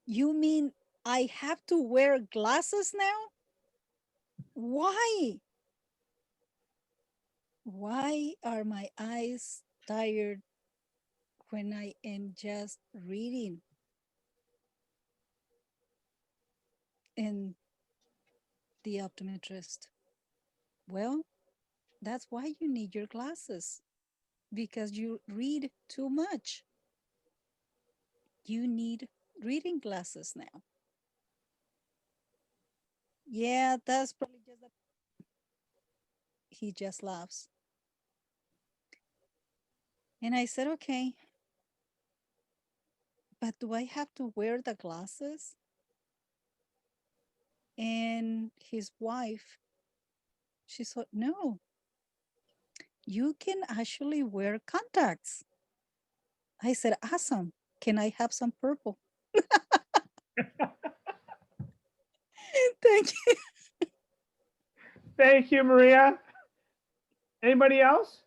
you mean I have to wear glasses now? Why? Why are my eyes tired when I am just reading? And the optometrist, well, that's why you need your glasses, because you read too much. You need reading glasses now. Yeah, that's probably just a... He just laughs. And I said, okay, but do I have to wear the glasses? And his wife, she said, no, you can actually wear contacts. I said, awesome. Can I have some purple? Thank you. Thank you, Maria. Anybody else?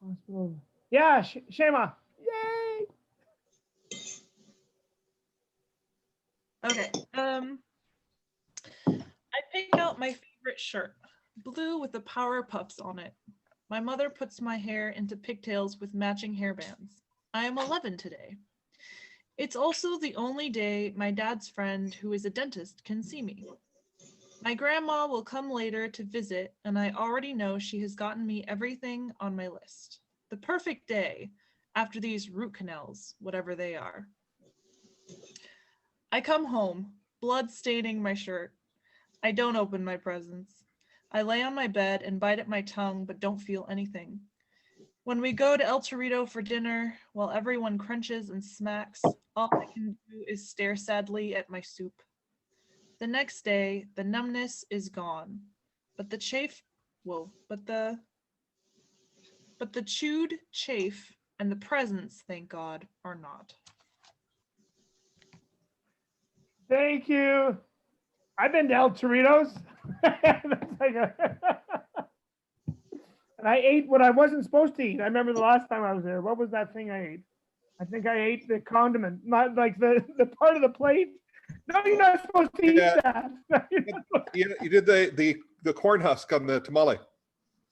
Hospital. Yeah, Shema. Yay! Okay. I pick out my favorite shirt, blue with the Power Puffs on it. My mother puts my hair into pigtails with matching hairbands. I am 11 today. It's also the only day my dad's friend, who is a dentist, can see me. My grandma will come later to visit, and I already know she has gotten me everything on my list. The perfect day after these root canals, whatever they are. I come home, blood staining my shirt. I don't open my presents. I lay on my bed and bite at my tongue, but don't feel anything. When we go to El Torito for dinner, while everyone crunches and smacks, all I can do is stare sadly at my soup. The next day, the numbness is gone, but the the chewed chafe and the presents, thank God, are not. Thank you. I've been to El Torito's. And I ate what I wasn't supposed to eat. I remember the last time I was there. What was that thing I ate? I think I ate the condiment, not like the part of the plate. No, you're not supposed to eat that. You did the corn husk on the tamale.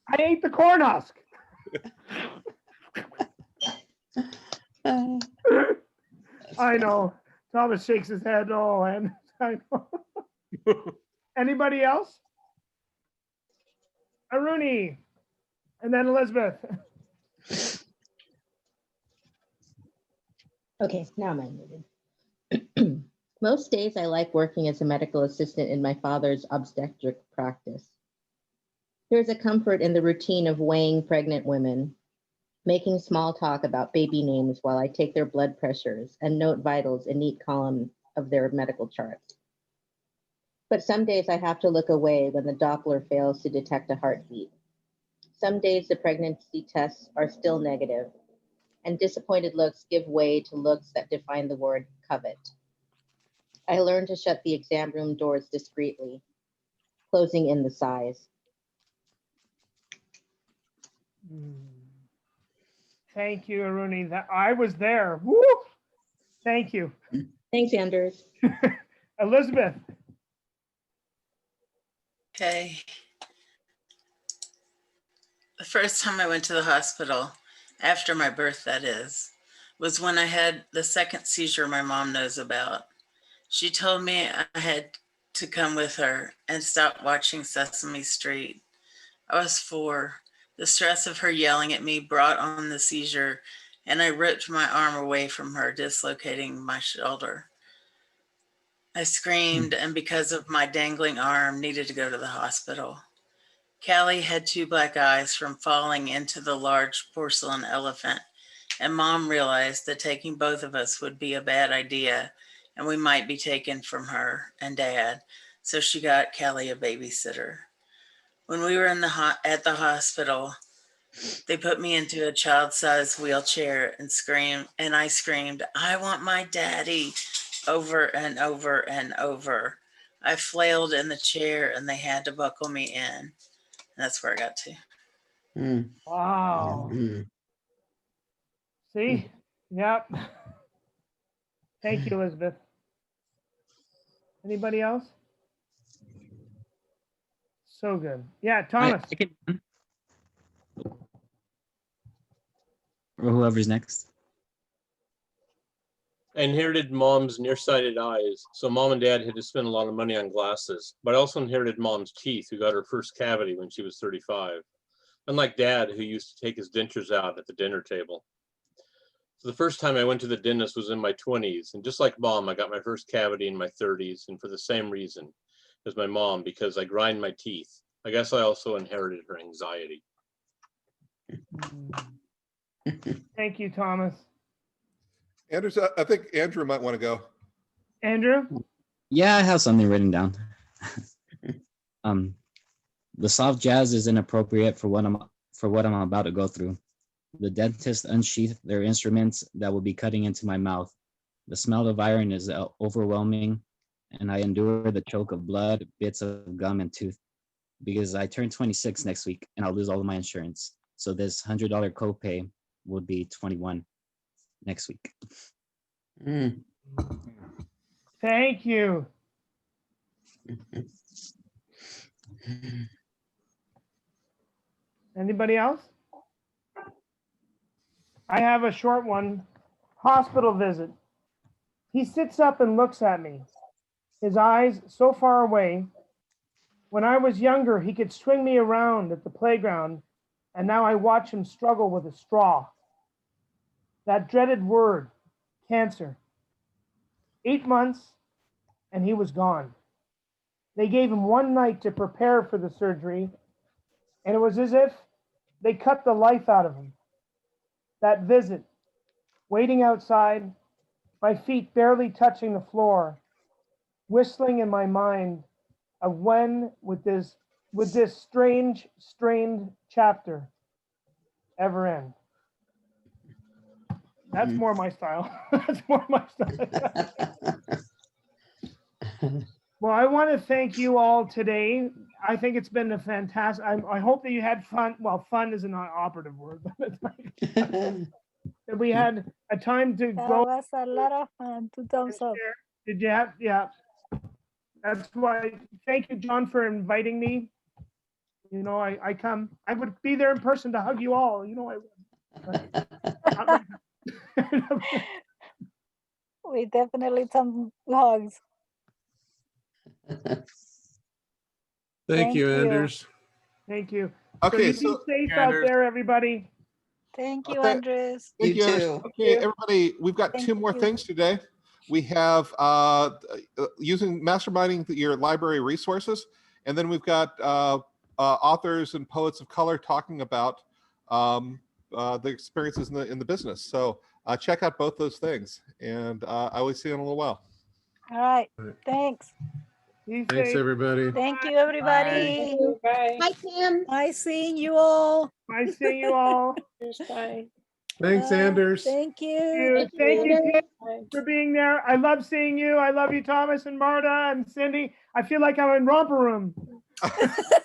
I ate the corn husk. I know. Thomas shakes his head. Oh, and I know. Anybody else? Aruni, and then Elizabeth. Okay, now I'm unmuted. Most days I like working as a medical assistant in my father's obstetric practice. There's a comfort in the routine of weighing pregnant women, making small talk about baby names while I take their blood pressures and note vitals in neat columns of their medical charts. But some days I have to look away when the Doppler fails to detect a heartbeat. Some days the pregnancy tests are still negative, and disappointed looks give way to looks that define the word covet. I learned to shut the exam room doors discreetly, closing in the sighs. Thank you, Aruni. That I was there. Woo! Thank you. Thanks, Anders. Elizabeth. Okay. The first time I went to the hospital, after my birth that is, was when I had the second seizure my mom knows about. She told me I had to come with her and stop watching Sesame Street. I was 4. The stress of her yelling at me brought on the seizure, and I ripped my arm away from her, dislocating my shoulder. I screamed, and because of my dangling arm, needed to go to the hospital. Callie had 2 black eyes from falling into the large porcelain elephant, and Mom realized that taking both of us would be a bad idea, and we might be taken from her and Dad, so she got Callie a babysitter. When we were at the hospital, they put me into a child-sized wheelchair and I screamed, "I want my daddy," over and over and over. I flailed in the chair and they had to buckle me in. And that's where I got to. Wow. See? Yep. Thank you, Elizabeth. Anybody else? So good. Yeah, Thomas. Or whoever's next. I inherited mom's nearsighted eyes, so mom and dad had to spend a lot of money on glasses, but I also inherited mom's teeth, who got her first cavity when she was 35, unlike dad, who used to take his dentures out at the dinner table. So the first time I went to the dentist was in my 20s, and just like mom, I got my first cavity in my 30s, and for the same reason as my mom, because I grind my teeth. I guess I also inherited her anxiety. Thank you, Thomas. Anders, I think Andrew might want to go. Andrew? Yeah, I have something written down. The soft jazz is inappropriate for what I'm about to go through. The dentist unsheathed their instruments that will be cutting into my mouth. The smell of iron is overwhelming, and I endure the choke of blood, bits of gum, and tooth, because I turn 26 next week and I'll lose all of my insurance. So this $100 copay will be 21 next week. Thank you. Anybody else? I have a short one. Hospital visit. He sits up and looks at me, his eyes so far away. When I was younger, he could swing me around at the playground, and now I watch him struggle with a straw. That dreaded word, cancer. 8 months, and he was gone. They gave him one night to prepare for the surgery, and it was as if they cut the life out of him. That visit, waiting outside, my feet barely touching the floor, whistling in my mind of when would this strange, strained chapter ever end. That's more my style. That's more my style. Well, I want to thank you all today. I think it's been a fantastic. I hope that you had fun. Well, fun is an operative word, but it's like, that we had a time to That go. was a lot of fun. 2 thumbs up. Did you have? Yeah. That's why. Thank you, John, for inviting me. You know, I come. I would be there in person to hug you all. You know, I would. We definitely some hugs. Thank you, Anders. Thank you. Okay, so be safe out there, everybody. Thank you, Okay. Andres. Thank you, Anders. Okay, everybody, we've got Thank 2 more you. things today. We have using masterminding your library resources, and then we've got authors and poets of color talking about the experiences in the business. So check out both those things, and I will see you in a little while. All right. Thanks. Thanks, everybody. Thank you, everybody. Bye. Hi, Kim. Nice seeing you all. Nice seeing you all. Bye. Thanks, Anders. Thank you. Thank you, Kim, for being there. I love seeing you. I love you, Thomas and Marta and Cindy. I feel like I'm in Romper Room.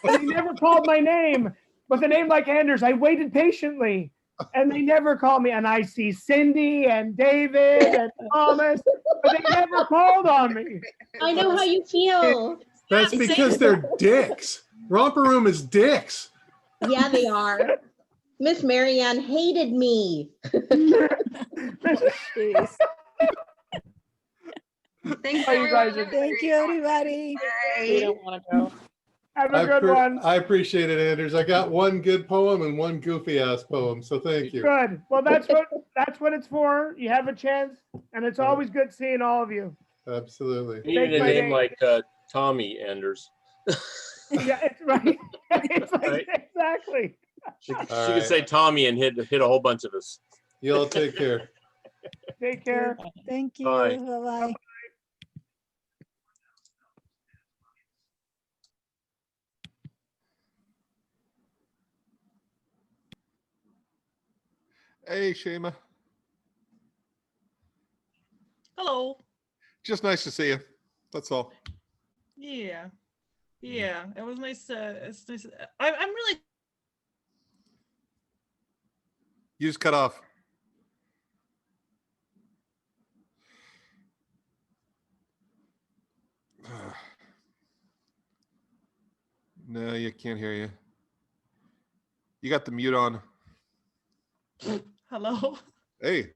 They never called my name. With a name like Anders, I waited patiently. And they never called me. And I see Cindy and David and Thomas, but they never called on me. I know how you feel. That's because they're dicks. Romper Room is dicks. Yeah, they are. Miss Marianne hated me. Jeez. Thanks, Oh, you guys everyone. are- Thank you, everybody. We Bye. don't want to go. Have a good one. I appreciate it, Anders. I got one good poem and one goofy ass poem, so thank you. Good. Well, that's what it's for. You have a chance, and it's always good seeing all of you. Absolutely. You needed a my name day. like Tommy Anders. Yeah, it's right. It's like Right. exactly. She All could right. say Tommy and hit a whole bunch of us. Y'all take care. Take care. Thank you. Bye. Bye-bye. Hey, Shema. Hello. Just nice to see you. That's all. Yeah. Yeah. It was nice. It's nice. I'm really. You just cut off. No, you can't hear you. You got the mute on. Hello. Hey.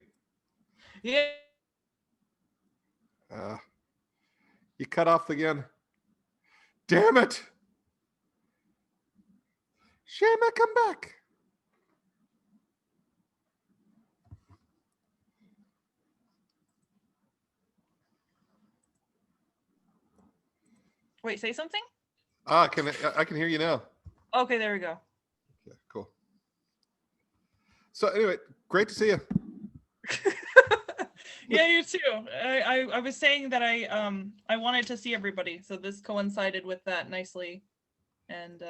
Yeah. You cut off again. Damn it. Shema, come back. Wait. Say something. I can hear you now. Okay. There we go. Okay, cool. So anyway, great to see you. Yeah, you too. I was saying that I wanted to see everybody, so this coincided with that nicely, and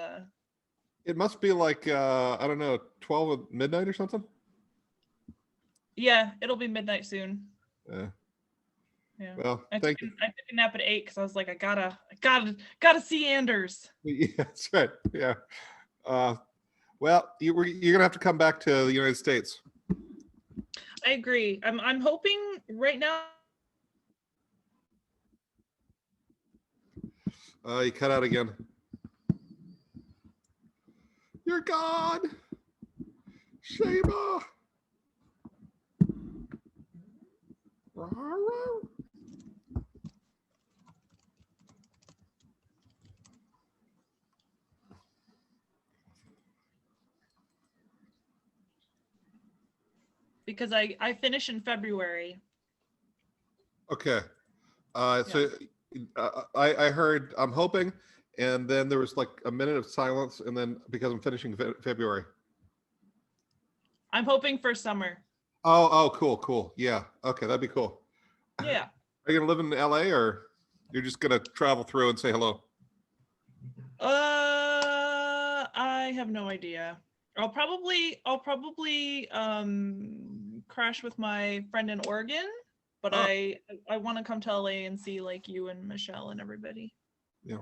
It must be like I don't know, 12 midnight or something. yeah, it'll be midnight soon. Yeah. Yeah. Well, I thank took, you. I took a nap at 8 because I was like, I gotta see Anders. Yeah, that's right. Yeah. Well, you're gonna have to come back to the United States. I agree. I'm hoping right now. You cut out again. You're gone, Shema. Because I finish in February. Okay. So I heard I'm hoping, and then there was like a minute of silence, and then because I'm finishing February. I'm hoping for summer. Oh, cool. Yeah. Okay, that'd be cool. Yeah. Are you gonna live in LA, or you're just gonna travel through and say hello? I have no idea. I'll probably crash with my friend in Oregon, but I want to come to LA and see like you and Michelle and everybody. Yeah.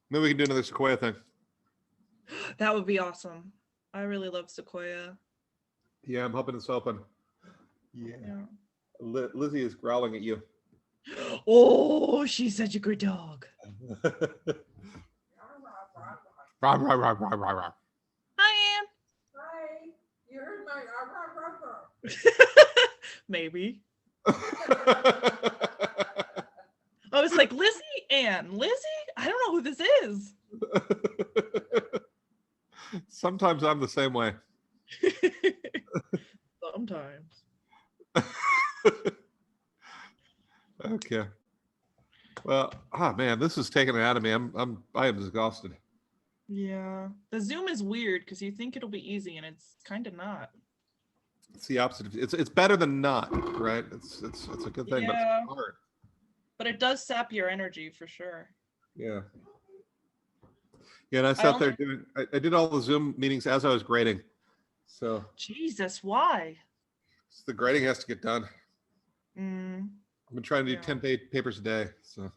Maybe we can do another Sequoia thing. That would be awesome. I really love Sequoia. Yeah, I'm hoping it's open. Yeah. Lizzie is growling at you. Oh, she's such a good dog. Rah, rah, rah, rah, rah, rah. Hi, Ann. Hi. You heard my Maybe. I was like, Lizzie, Ann. Lizzie? I don't know who this is. Sometimes I'm the same way. Sometimes. Okay. Well, man, this is taking it out of me. I am exhausted. Yeah. The Zoom is weird because you think it'll be easy and it's kind of not. It's the opposite. It's better than not, right? It's a good thing, but Yeah. it's hard. But it does sap your energy for sure. Yeah. Yeah, and I sat there doing. I did all the Zoom meetings as I was grading. So Jesus, why? the grading has to get done. Mm. I've been trying to do 10 papers a day. So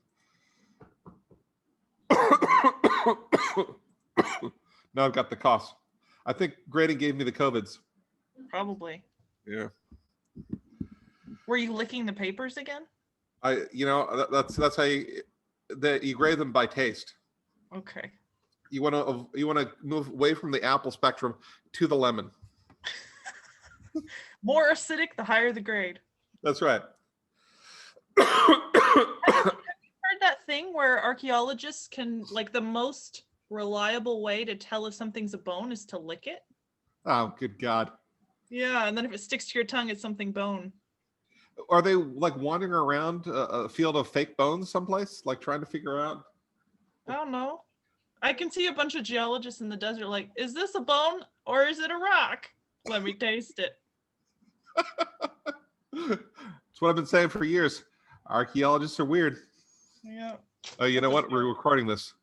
now I've got the cost. I think grading gave me the COVIDs. Probably. Yeah. Were you licking the papers again? That's how you grade them by taste. Okay. You want to move away from the apple spectrum to the lemon. More acidic, the higher the grade. That's right. Heard that thing where archaeologists can, like, the most reliable way to tell if something's a bone is to lick it? Oh, good God. Yeah, and then if it sticks to your tongue, it's something bone. Are they like wandering around a field of fake bones someplace, like trying to figure out? I don't know. I can see a bunch of geologists in the desert like, is this a bone or is it a rock? Let me taste it. That's what I've been saying for years. Archaeologists are weird. Yeah. Oh, you know what? We're recording this.